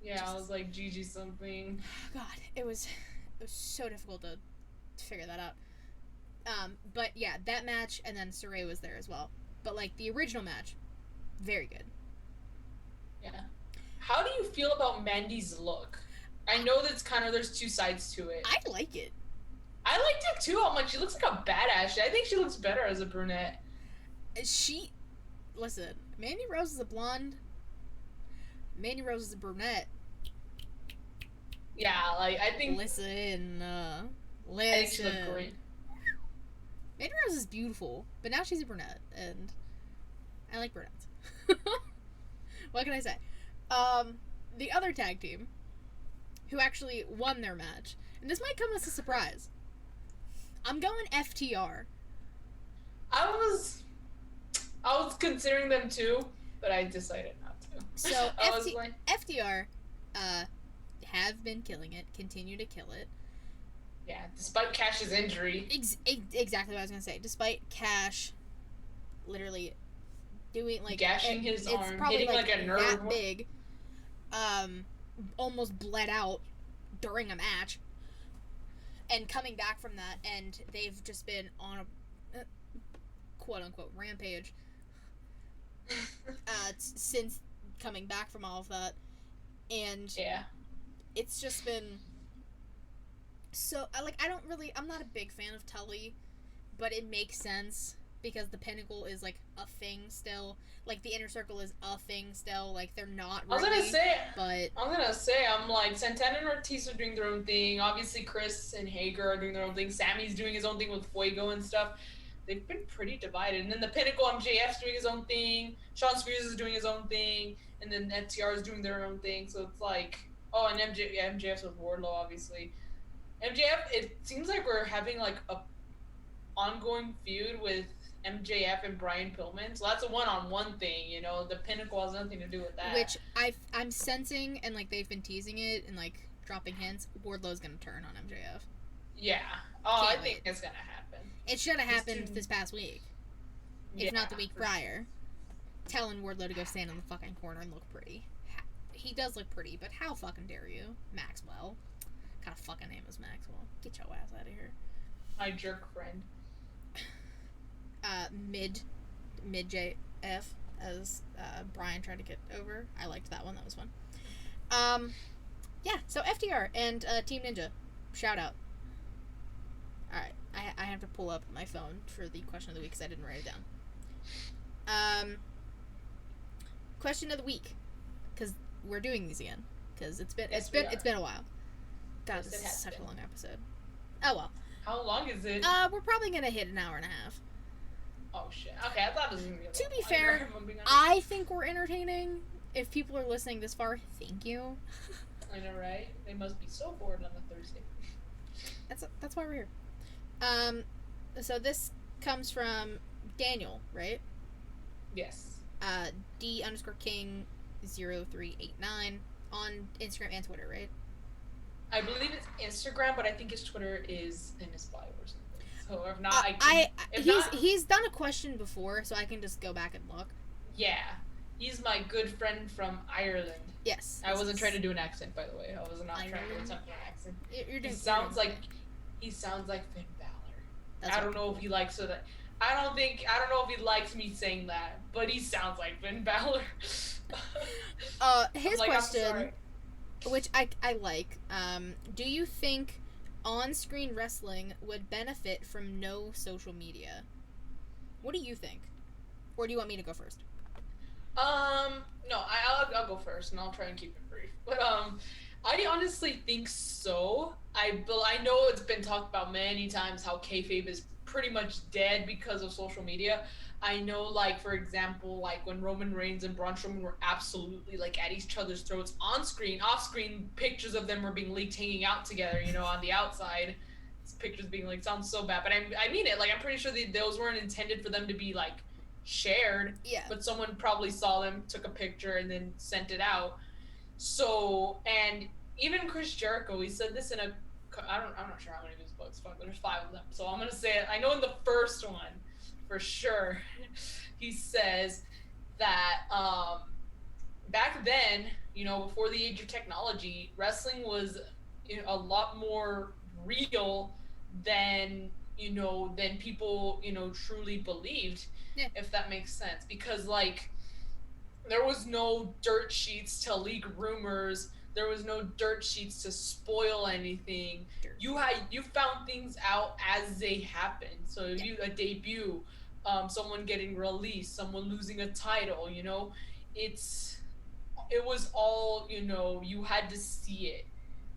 Yeah, I was like Gigi something. God, it was so difficult to figure that out. But yeah, that match, and then Saray was there as well. But like the original match, very good. Yeah. How do you feel about Mandy's look? I know that's kind of there's 2 sides to it. I like it. I liked it too. I'm like, she looks like a badass. I think she looks better as a brunette. Listen, Mandy Rose is a blonde. Mandy Rose is a brunette. Yeah, like, I think... Listen. I think she looked great. Mandy Rose is beautiful, but now she's a brunette, and I like brunettes. What can I say? The other tag team, who actually won their match, and this might come as a surprise. I'm going FTR. I was considering them too, but I decided not to. So FTR have been killing it, continue to kill it. Yeah, despite Cash's injury. Exactly what I was gonna say. Despite Cash, literally doing like gashing his arm, probably hitting like a nerve. That big. Almost bled out during a match, and coming back from that, and they've just been on a quote unquote rampage since coming back from all of that, and yeah, it's just been so I'm not a big fan of Tully, but it makes sense because the Pinnacle is like a thing still, like the Inner Circle is a thing still, like they're not really, I'm like Santana and Ortiz are doing their own thing, obviously Chris and Hager are doing their own thing, Sammy's doing his own thing with Fuego and stuff. They've been pretty divided, and then the Pinnacle, MJF's doing his own thing, Sean Spears is doing his own thing, and then FTR is doing their own thing, so it's like, oh, and MJF's with Wardlow, obviously. MJF, it seems like we're having like a ongoing feud with MJF and Brian Pillman, so that's a one-on-one thing, you know. The Pinnacle has nothing to do with that. Which I'm sensing, and like they've been teasing it and like dropping hints. Wardlow's gonna turn on MJF. Yeah. Oh, I think it's gonna happen. It should have happened this past week, if not the week prior. Telling Wardlow to go stand in the fucking corner and look pretty. He does look pretty, but how fucking dare you, Maxwell? What kind of fucking name is Maxwell? Get your ass out of here. My jerk friend. Mid JF, as Brian tried to get over. I liked that one. That was fun. Yeah, so FTR and Team Ninja. Shout out. Alright, I have to pull up my phone for the question of the week because I didn't write it down. Question of the week, because we're doing these again. Because it's been a while. God, this is such a long episode. Oh well. How long is it? We're probably gonna hit an hour and a half. Oh shit. Okay, I thought it was gonna be a To little be longer, fair, if I'm being honest. I think we're entertaining. If people are listening this far, thank you. I know, right? They must be so bored on a Thursday. That's why we're here. Um, so this comes from Daniel, right? Yes. D_King0389 on Instagram and Twitter, right? I believe it's Instagram, but I think his Twitter is in his bio or something. So if not, I can. He's done a question before, so I can just go back and look. Yeah, he's my good friend from Ireland. Yes. I wasn't trying to do an accent, by the way. I was not trying to attempt an accent. He sounds like Finn Balor. I don't know if he likes it. I don't know if he likes me saying that, but he sounds like Finn Balor. His question, which I like, do you think on-screen wrestling would benefit from no social media? What do you think? Or do you want me to go first? No, I'll go first, and I'll try and keep it brief. But I honestly think so. I know it's been talked about many times how kayfabe is pretty much dead because of social media. I know, like, for example, like when Roman Reigns and Braun Strowman were absolutely like at each other's throats on screen, off screen, pictures of them were being leaked hanging out together, you know, on the outside. These pictures being leaked sounds so bad, but I mean it. Like, I'm pretty sure those weren't intended for them to be like shared. Yeah. But someone probably saw them, took a picture, and then sent it out. So, and even Chris Jericho, he said this in I'm not sure how many of his books, but there's 5 of them. So I'm gonna say it. I know in the first one, for sure, he says that back then, you know, before the age of technology, wrestling was a lot more real than people, truly believed, if that makes sense. Because, like, there was no dirt sheets to leak rumors. There was no dirt sheets to spoil anything. You found things out as they happened. So if you a debut, someone getting released, someone losing a title, it was all, you had to see it,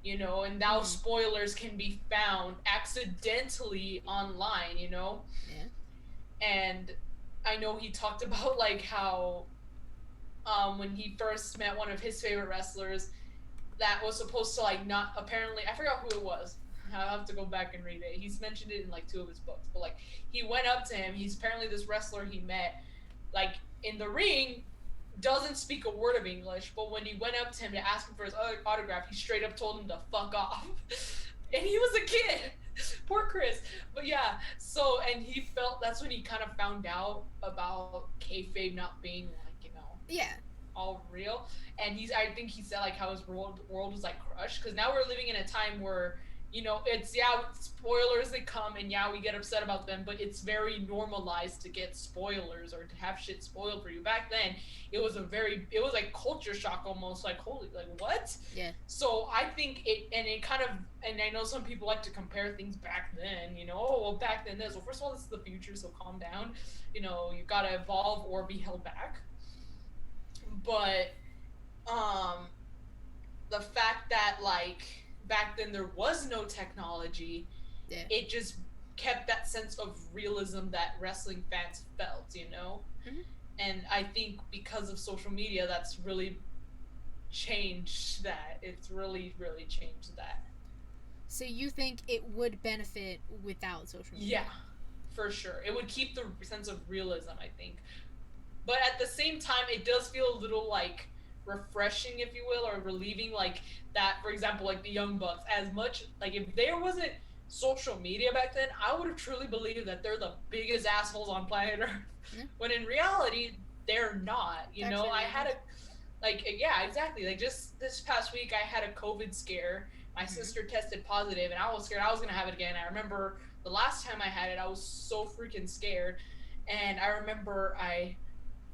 and now spoilers can be found accidentally online, Yeah. And I know he talked about, like, how when he first met one of his favorite wrestlers that was supposed to, like, not, apparently, I forgot who it was. I'll have to go back and read it. He's mentioned it in, like, 2 of his books. But, like, he went up to him. He's apparently this wrestler he met, like, in the ring, doesn't speak a word of English. But when he went up to him to ask him for his autograph, he straight up told him to fuck off. And he was a kid. Poor Chris. But yeah, so, and he felt, that's when he kind of found out about kayfabe not being, like, all real. And I think he said, like, how his world was, like, crushed, because now we're living in a time where, it's, spoilers that come, and we get upset about them, but it's very normalized to get spoilers or to have shit spoiled for you. Back then, it was like culture shock almost, like, holy, like, what? Yeah. So I think and I know some people like to compare things back then, back then this. Well, first of all, this is the future, so calm down. You gotta evolve or be held back. But the fact that, like, back then there was no technology, it just kept that sense of realism that wrestling fans felt, Mm-hmm. And I think because of social media, that's really changed that. It's really, really changed that. So you think it would benefit without social media? Yeah, for sure. It would keep the sense of realism, I think. But at the same time, it does feel a little, like, refreshing, if you will, or relieving, like, that, for example, like, the Young Bucks, as much, like, if there wasn't social media back then, I would have truly believed that they're the biggest assholes on planet Earth. Yeah. When in reality, they're not, Actually, I had exactly. Like, just this past week, I had a COVID scare. My sister tested positive, and I was scared I was going to have it again. I remember the last time I had it, I was so freaking scared. And I remember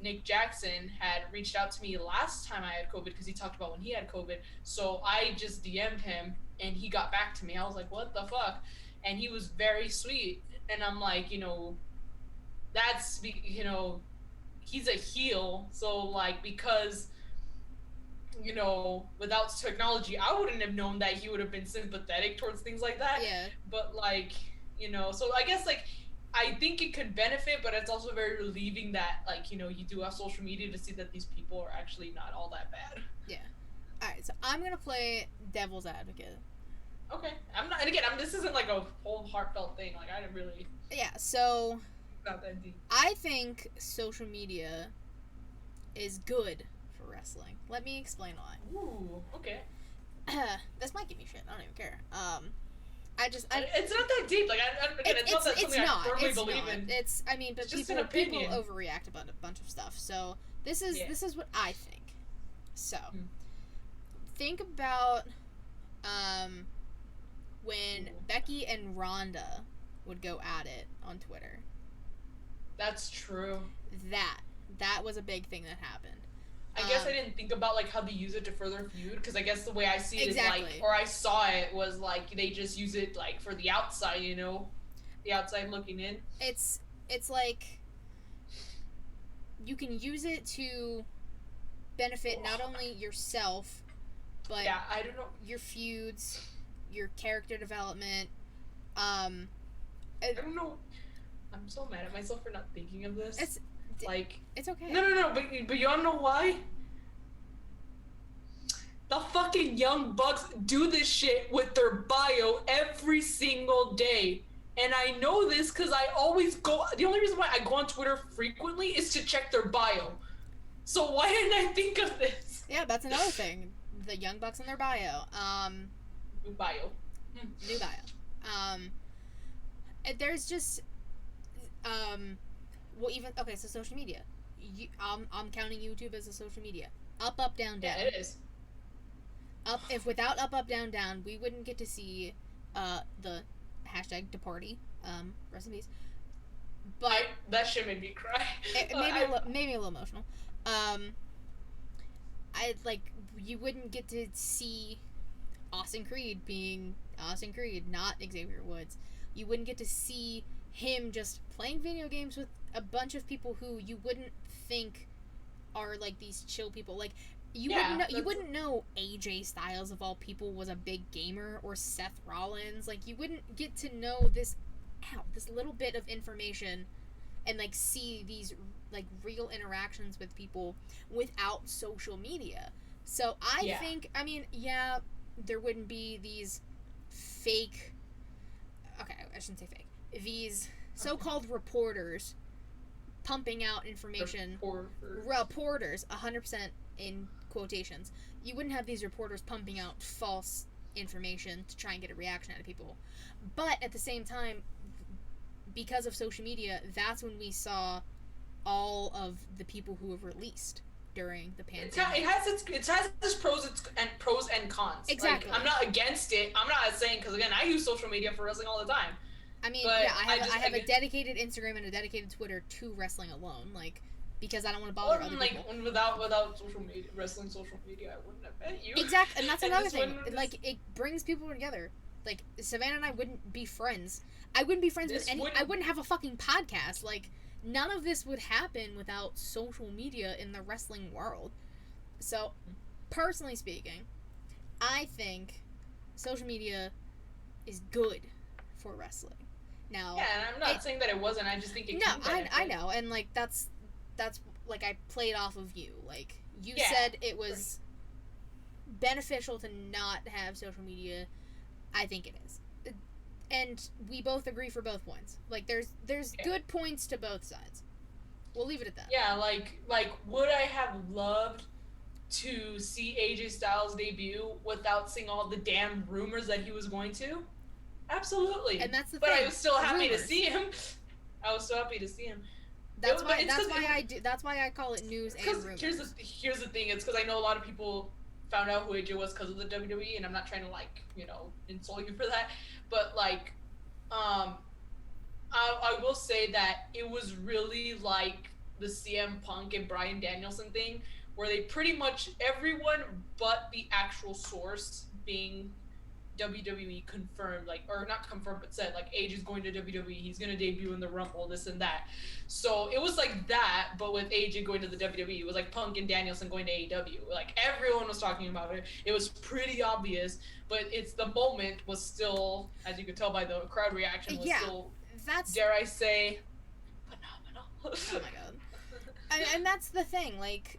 Nick Jackson had reached out to me last time I had COVID, because he talked about when he had COVID. So I just DM'd him, and he got back to me. I was like, what the fuck? And he was very sweet. And I'm like, that's, he's a heel. So, like, because, without technology, I wouldn't have known that he would have been sympathetic towards things like that. Yeah. But, like, you know. So I guess like I think it could benefit, but it's also very relieving that like, you know, you do have social media to see that these people are actually not all that bad. Yeah. All right, so I'm gonna play devil's advocate. Okay, I'm not, and again, this isn't like a whole heartfelt thing. Like I didn't really Yeah, so not that deep. I think social media is good for wrestling. Let me explain why. Ooh, okay. This might give me shit. I don't even care. It's not that deep. Like again, it's not that something I firmly believe not. in. It's I mean, but It's just people an opinion. overreact about a bunch of stuff. So this is what I think. So think about when Becky and Rhonda would go at it on Twitter. That's true. That was a big thing that happened. I guess I didn't think about like how they use it to further feud, because I guess the way I see it exactly. is like, or I saw it was like they just use it like for the outside, you know, the outside looking in. It's like you can use it to benefit not only yourself, but yeah, I don't know, your feuds, your character development. I don't know. I'm so mad at myself for not thinking of this. It's okay. No, but you wanna know why? The fucking Young Bucks do this shit with their bio every single day. And I know this because I always go, the only reason why I go on Twitter frequently is to check their bio. So why didn't I think of this? Yeah, that's another thing. The Young Bucks in their bio. New bio. New bio. There's just, well, even, okay, so social media. I'm counting YouTube as a social media. Up, down, down. Yeah, it is. If without up, down, down, we wouldn't get to see the hashtag DeParty, rest in peace. But that shit made me cry. It made me a little emotional. You wouldn't get to see Austin Creed being Austin Creed, not Xavier Woods. You wouldn't get to see him just playing video games with a bunch of people who you wouldn't think are like these chill people. Like you wouldn't know AJ Styles of all people was a big gamer, or Seth Rollins. Like you wouldn't get to know this little bit of information and like see these like real interactions with people without social media. So I think, I mean, yeah, there wouldn't be these fake, okay, I shouldn't say fake, these so-called reporters pumping out information. Reporters, 100% in quotations. You wouldn't have these reporters pumping out false information to try and get a reaction out of people. But at the same time, because of social media, that's when we saw all of the people who have released during the pandemic. It has its pros and cons. Exactly. Like, I'm not against it. I'm not saying, because again, I use social media for wrestling all the time. I mean, yeah, I have a dedicated Instagram and a dedicated Twitter to wrestling alone, like, because I don't want to bother other people. Without social media, wrestling social media, I wouldn't have met you. Exactly, and that's another thing. Like, it brings people together. Like, Savannah and I wouldn't be friends. I wouldn't be friends with I wouldn't have a fucking podcast. Like, none of this would happen without social media in the wrestling world. So, personally speaking, I think social media is good for wrestling. Now, yeah, and I'm not saying that it wasn't. I just think it. No, I know, and like that's like I played off of you. Like you said, it was beneficial to not have social media. I think it is, and we both agree for both points. Like there's good points to both sides. We'll leave it at that. Yeah, like would I have loved to see AJ Styles debut without seeing all the damn rumors that he was going to? Absolutely. And that's the thing. But I was still happy to see him. I was so happy to see him. That's why I call it news and rumors. Here's the thing. It's because I know a lot of people found out who AJ was because of the WWE, and I'm not trying to insult you for that, but I will say that it was really like the CM Punk and Bryan Danielson thing, where they pretty much everyone but the actual source being WWE confirmed, like, or not confirmed, but said, like, AJ is going to WWE, he's going to debut in the Rumble, this and that. So it was like that, but with AJ going to the WWE. It was like Punk and Danielson going to AEW. Like, everyone was talking about it. It was pretty obvious, but the moment was still, as you could tell by the crowd reaction, was still, that's, dare I say, phenomenal. Oh my god. And that's the thing, like,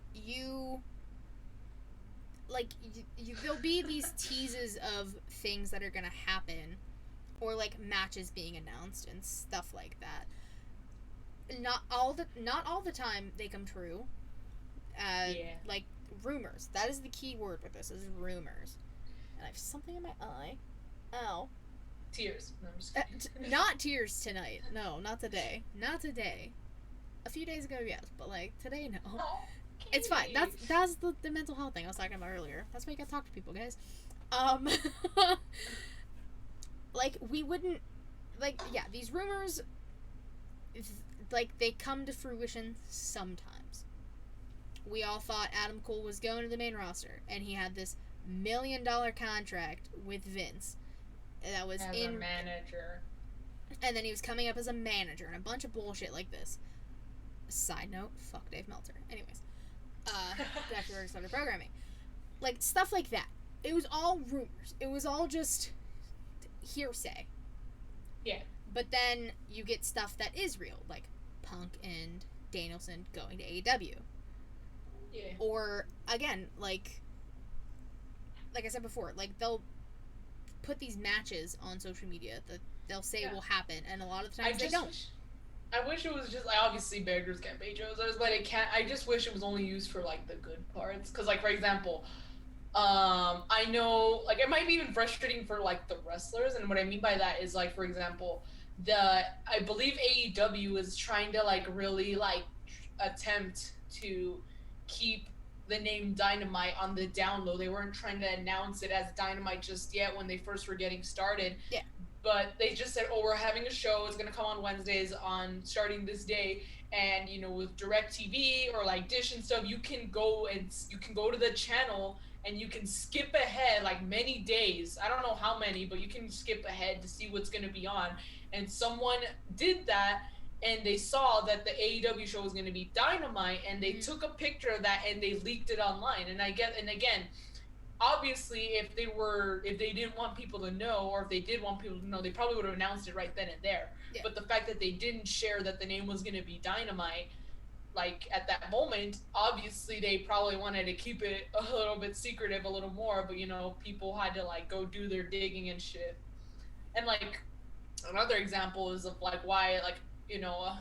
there'll be these teases of things that are gonna happen, or like matches being announced and stuff like that. Not all the time they come true. Like rumors. That is the key word with this, is rumors. And I have something in my eye. Ow. Tears. No, I'm just kidding. Not tears tonight. No, not today. Not today. A few days ago, yes, but like today, no. Oh, it's fine. That's the mental health thing I was talking about earlier. That's why you gotta talk to people, guys. Like, we wouldn't, like, yeah, these rumors, like, they come to fruition sometimes. We all thought Adam Cole was going to the main roster, and he had this $1 million contract with Vince that was as a manager, and then he was coming up as a manager and a bunch of bullshit like this. Side note, fuck Dave Meltzer. Anyways, back to where we started programming. Like, stuff like that. It was all rumors. It was all just hearsay. Yeah. But then you get stuff that is real, like Punk and Danielson going to AEW. Yeah. Or, again, like I said before, like, they'll put these matches on social media that they'll say will happen, and a lot of the times they don't. I wish it was just, like, obviously beggars can't pay Joe's, but I just wish it was only used for, like, the good parts. Because, like, for example, I know, like, it might be even frustrating for, like, the wrestlers, and what I mean by that is, like, for example, I believe AEW is trying to, like, really, like, attempt to keep the name Dynamite on the down low. They weren't trying to announce it as Dynamite just yet when they first were getting started. Yeah. But they just said, oh, we're having a show. It's going to come on Wednesdays on starting this day. And, you know, with DirecTV or, like, Dish and stuff, you can go to the channel and you can skip ahead, like, many days. I don't know how many, but you can skip ahead to see what's going to be on. And someone did that, and they saw that the AEW show was going to be Dynamite, and they took a picture of that and they leaked it online. And again, obviously, if they didn't want people to know, or if they did want people to know, they probably would have announced it right then and there. Yeah. But the fact that they didn't share that the name was going to be Dynamite, like, at that moment, obviously they probably wanted to keep it a little bit secretive, a little more, but, you know, people had to, like, go do their digging and shit. And, like, another example is of, like, why, like, you know,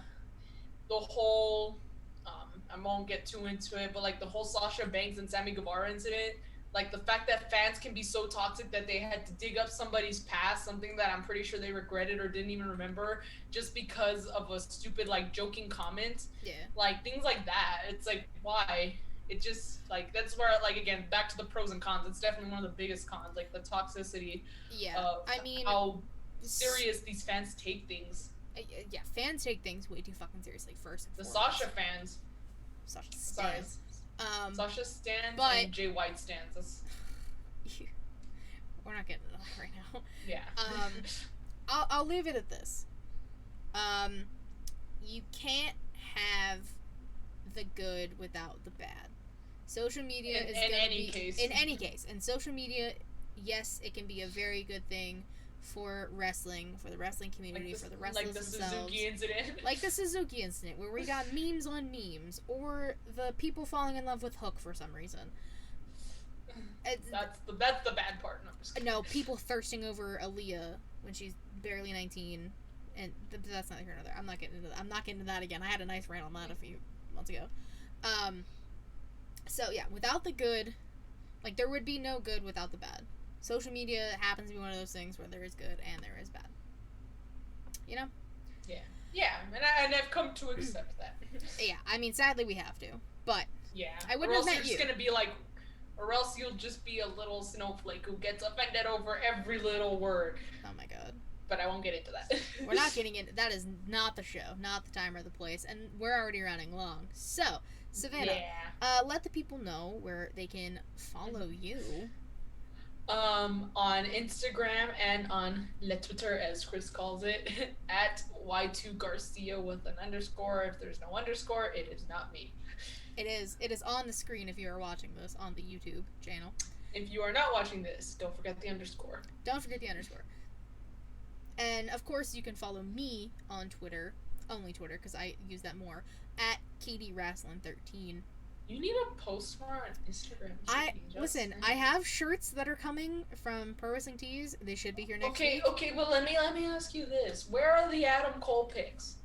the whole, I won't get too into it, but, like, the whole Sasha Banks and Sammy Guevara incident, like, the fact that fans can be so toxic that they had to dig up somebody's past, something that I'm pretty sure they regretted or didn't even remember, just because of a stupid, like, joking comment. Yeah. Like, things like that. It's like, why? It just, like, that's where, like, again, back to the pros and cons. It's definitely one of the biggest cons, like, the toxicity of how serious these fans take things. Yeah, fans take things way too fucking seriously, first and foremost. Sasha fans. Sasha stands. Sorry. Sasha stands and Jay White stands. We're not getting it off right now. Yeah. I'll leave it at this. You can't have the good without the bad. Social media is in any case. In any case. And social media, yes, it can be a very good thing for wrestling, for the wrestling community, for the wrestlers themselves. Like the Suzuki incident. Like the Suzuki incident, where we got memes on memes, or the people falling in love with Hook for some reason. That's the bad part. No, people thirsting over Aaliyah when she's barely 19, and that's not here nor there. I'm not getting into that again. I had a nice rant on that a few months ago. So yeah, without the good, like, there would be no good without the bad. Social media happens to be one of those things where there is good and there is bad. You know? Yeah. Yeah, and I've come to accept that. Yeah, I mean, sadly we have to, but yeah, I wouldn't have met you. Or else you're just gonna be like, or else you'll just be a little snowflake who gets offended over every little word. Oh my god. But I won't get into that. We're not getting into that. Is not the show, not the time or the place, and we're already running long. So, Savannah, let the people know where they can follow you. On Instagram and on Le Twitter, as Chris calls it, at Y2Garcia with an underscore. If there's no underscore, it is not me. It is. It is on the screen if you are watching this on the YouTube channel. If you are not watching this, don't forget the underscore. Don't forget the underscore. And of course, you can follow me on Twitter, only Twitter, because I use that more, at KatieWrasslin13. You need to post more on Instagram. Listen. I have shirts that are coming from Pro Wrestling Tees. They should be here next week. Okay, but let me ask you this: where are the Adam Cole pics?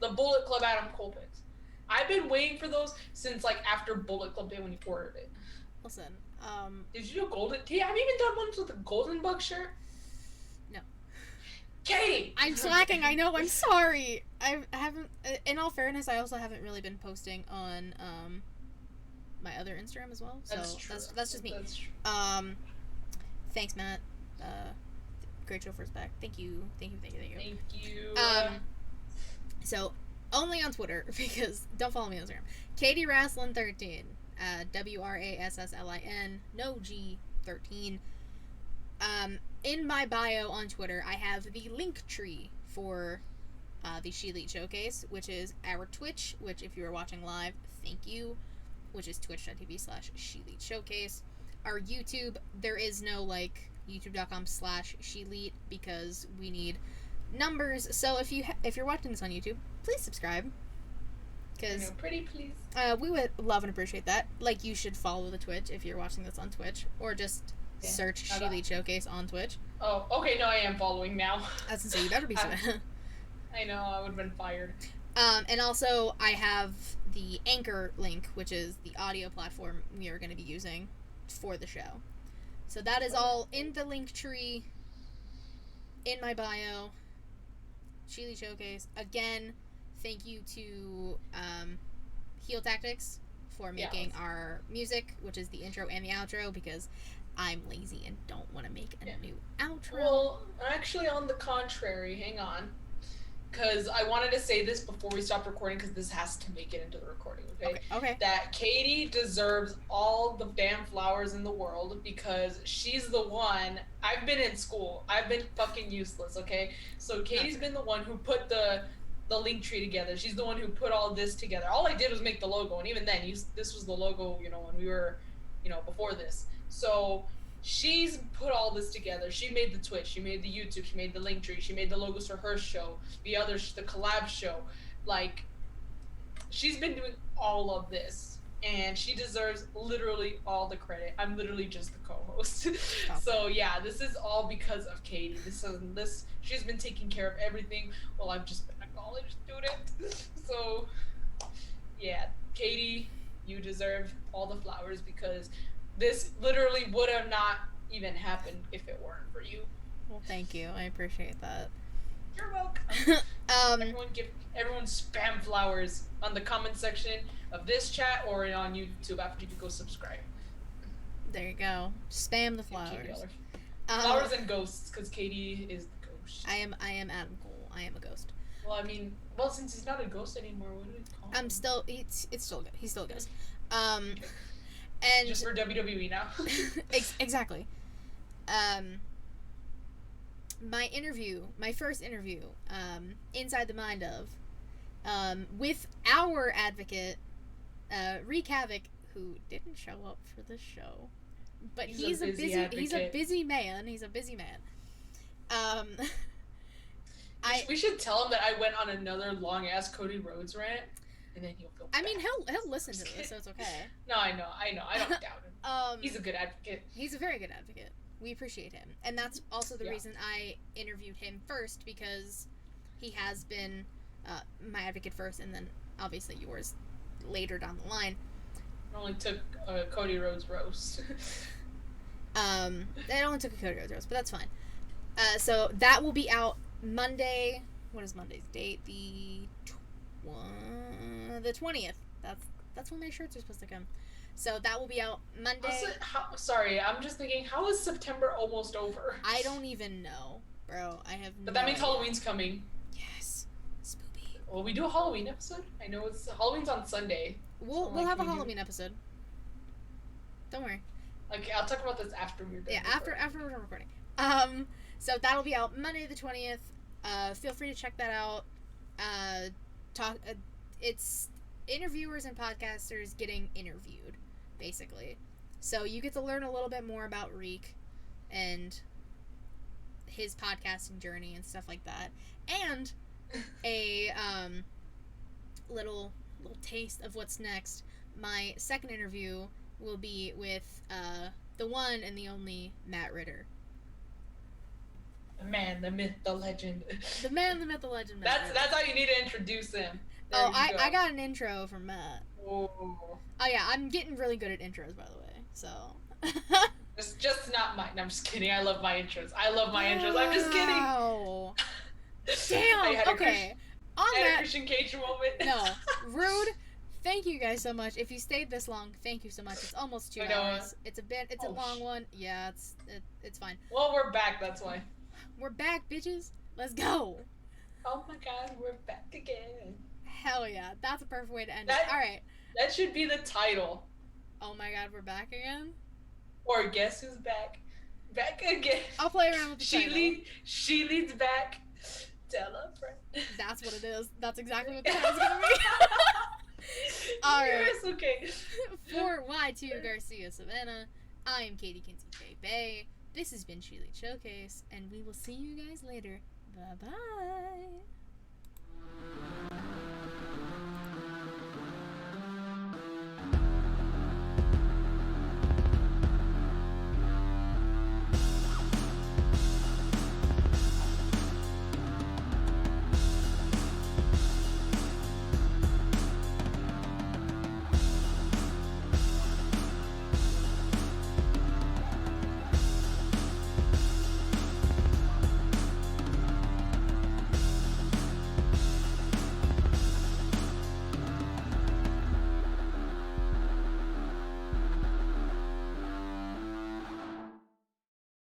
The Bullet Club Adam Cole pics. I've been waiting for those since like after Bullet Club Day when you ordered it. Listen, did you do golden? Have you even done ones with a Golden Bug shirt? No. Katie! I'm slacking, I know, I'm sorry. I haven't, in all fairness, I also haven't really been posting on, my other Instagram as well. So that's just me. That's true. Thanks, Matt. Great show first back. Thank you. Thank you. So only on Twitter because don't follow me on Instagram. KatieWrasslin13. WRASSLIN. No G 13. In my bio on Twitter, I have the link tree for the ShElite Showcase, which is our Twitch, which if you are watching live, thank you, which is twitch.tv/ShElite Showcase. Our YouTube, there is no youtube.com/ShElite because we need numbers. So if you're watching this on YouTube, please subscribe. Because pretty please. We would love and appreciate that. You should follow the Twitch if you're watching this on Twitch, or just search ShElite Showcase on Twitch. Oh, okay. No, I am following now. I was gonna say you better be. I know, I would have been fired. And also, I have the Anchor link, which is the audio platform we are going to be using for the show. So that is all in the link tree, in my bio, ShElite Showcase. Again, thank you to Heel Tactics for making our music, which is the intro and the outro, because I'm lazy and don't want to make a new outro. Well, actually, on the contrary, hang on. Because I wanted to say this before we stop recording, because this has to make it into the recording, okay? That Katie deserves all the damn flowers in the world, because she's the one. I've been in school. I've been fucking useless, okay? So Katie's been the one who put the link tree together. She's the one who put all this together. All I did was make the logo, and even then, this was the logo, when we were, before this. So she's put all this together. She made the Twitch, she made the YouTube, she made the link tree, she made the logos for her show, the collab show. She's been doing all of this, and she deserves literally all the credit. I'm literally just the co-host. So yeah, this is all because of Katie. She's been taking care of everything while I've just been a college student. So yeah, Katie, you deserve all the flowers, because this literally would have not even happened if it weren't for you. Well, thank you. I appreciate that. You're welcome. Everyone spam flowers on the comment section of this chat or on YouTube after you go subscribe. There you go. Spam the flowers. Flowers and ghosts, because Katie is the ghost. I am Adam Cole. I am a ghost. Well, since he's not a ghost anymore, what do we call him? He's still a ghost. And just for WWE now. Exactly. My first interview, Inside the Mind of, with our advocate, Reek Havoc, who didn't show up for the show, but he's a busy man. We should tell him that I went on another long ass Cody Rhodes rant. And then he'll feel bad. He'll listen to this, so it's okay. No, I know. I don't doubt him. He's a good advocate. He's a very good advocate. We appreciate him. And that's also the reason I interviewed him first, because he has been my advocate first, and then obviously yours later down the line. It only took Cody Rhodes roast. It only took a Cody Rhodes roast, but that's fine. So that will be out Monday. What is Monday's date? The 20th. That's when my shirts are supposed to come. So that will be out Monday. Sorry, I'm just thinking, how is September almost over? I don't even know, bro. I have But that means Halloween's coming. Yes. Spoopy. Will we do a Halloween episode? I know Halloween's on Sunday. We'll have a Halloween episode. Don't worry. Okay, I'll talk about this after we're done. Yeah, after we're done recording. So that'll be out Monday the 20th. Feel free to check that out. It's interviewers and podcasters getting interviewed, basically. So you get to learn a little bit more about Reek and his podcasting journey and stuff like that, and a little taste of what's next. My second interview will be with the one and the only Matt Ritter. The man, the myth, the legend. The man, the myth, the legend. Matt Ritter. That's how you need to introduce him. I got an intro from Matt. Oh yeah, I'm getting really good at intros, by the way. So. It's just not mine. No, I'm just kidding. I love my intros. I'm just kidding. Wow. Damn. Okay. On I had that. a Christian Cage moment. No. Rude. Thank you guys so much. If you stayed this long, thank you so much. It's almost 2 hours. It's a long one. Yeah, it's fine. Well, we're back. That's why. We're back, bitches. Let's go. Oh my god, we're back again. Hell yeah. That's a perfect way to end it. All right. That should be the title. Oh my god, we're back again? Or guess who's back? Back again. I'll play around with the title. ShElite's back. Tell a friend. That's what it is. That's exactly what the title's gonna be. Alright. Yes, okay. For Y2 Garcia Savannah, I am Katie Kinsey J. Bay. This has been ShElite's Showcase, and we will see you guys later. Bye-bye.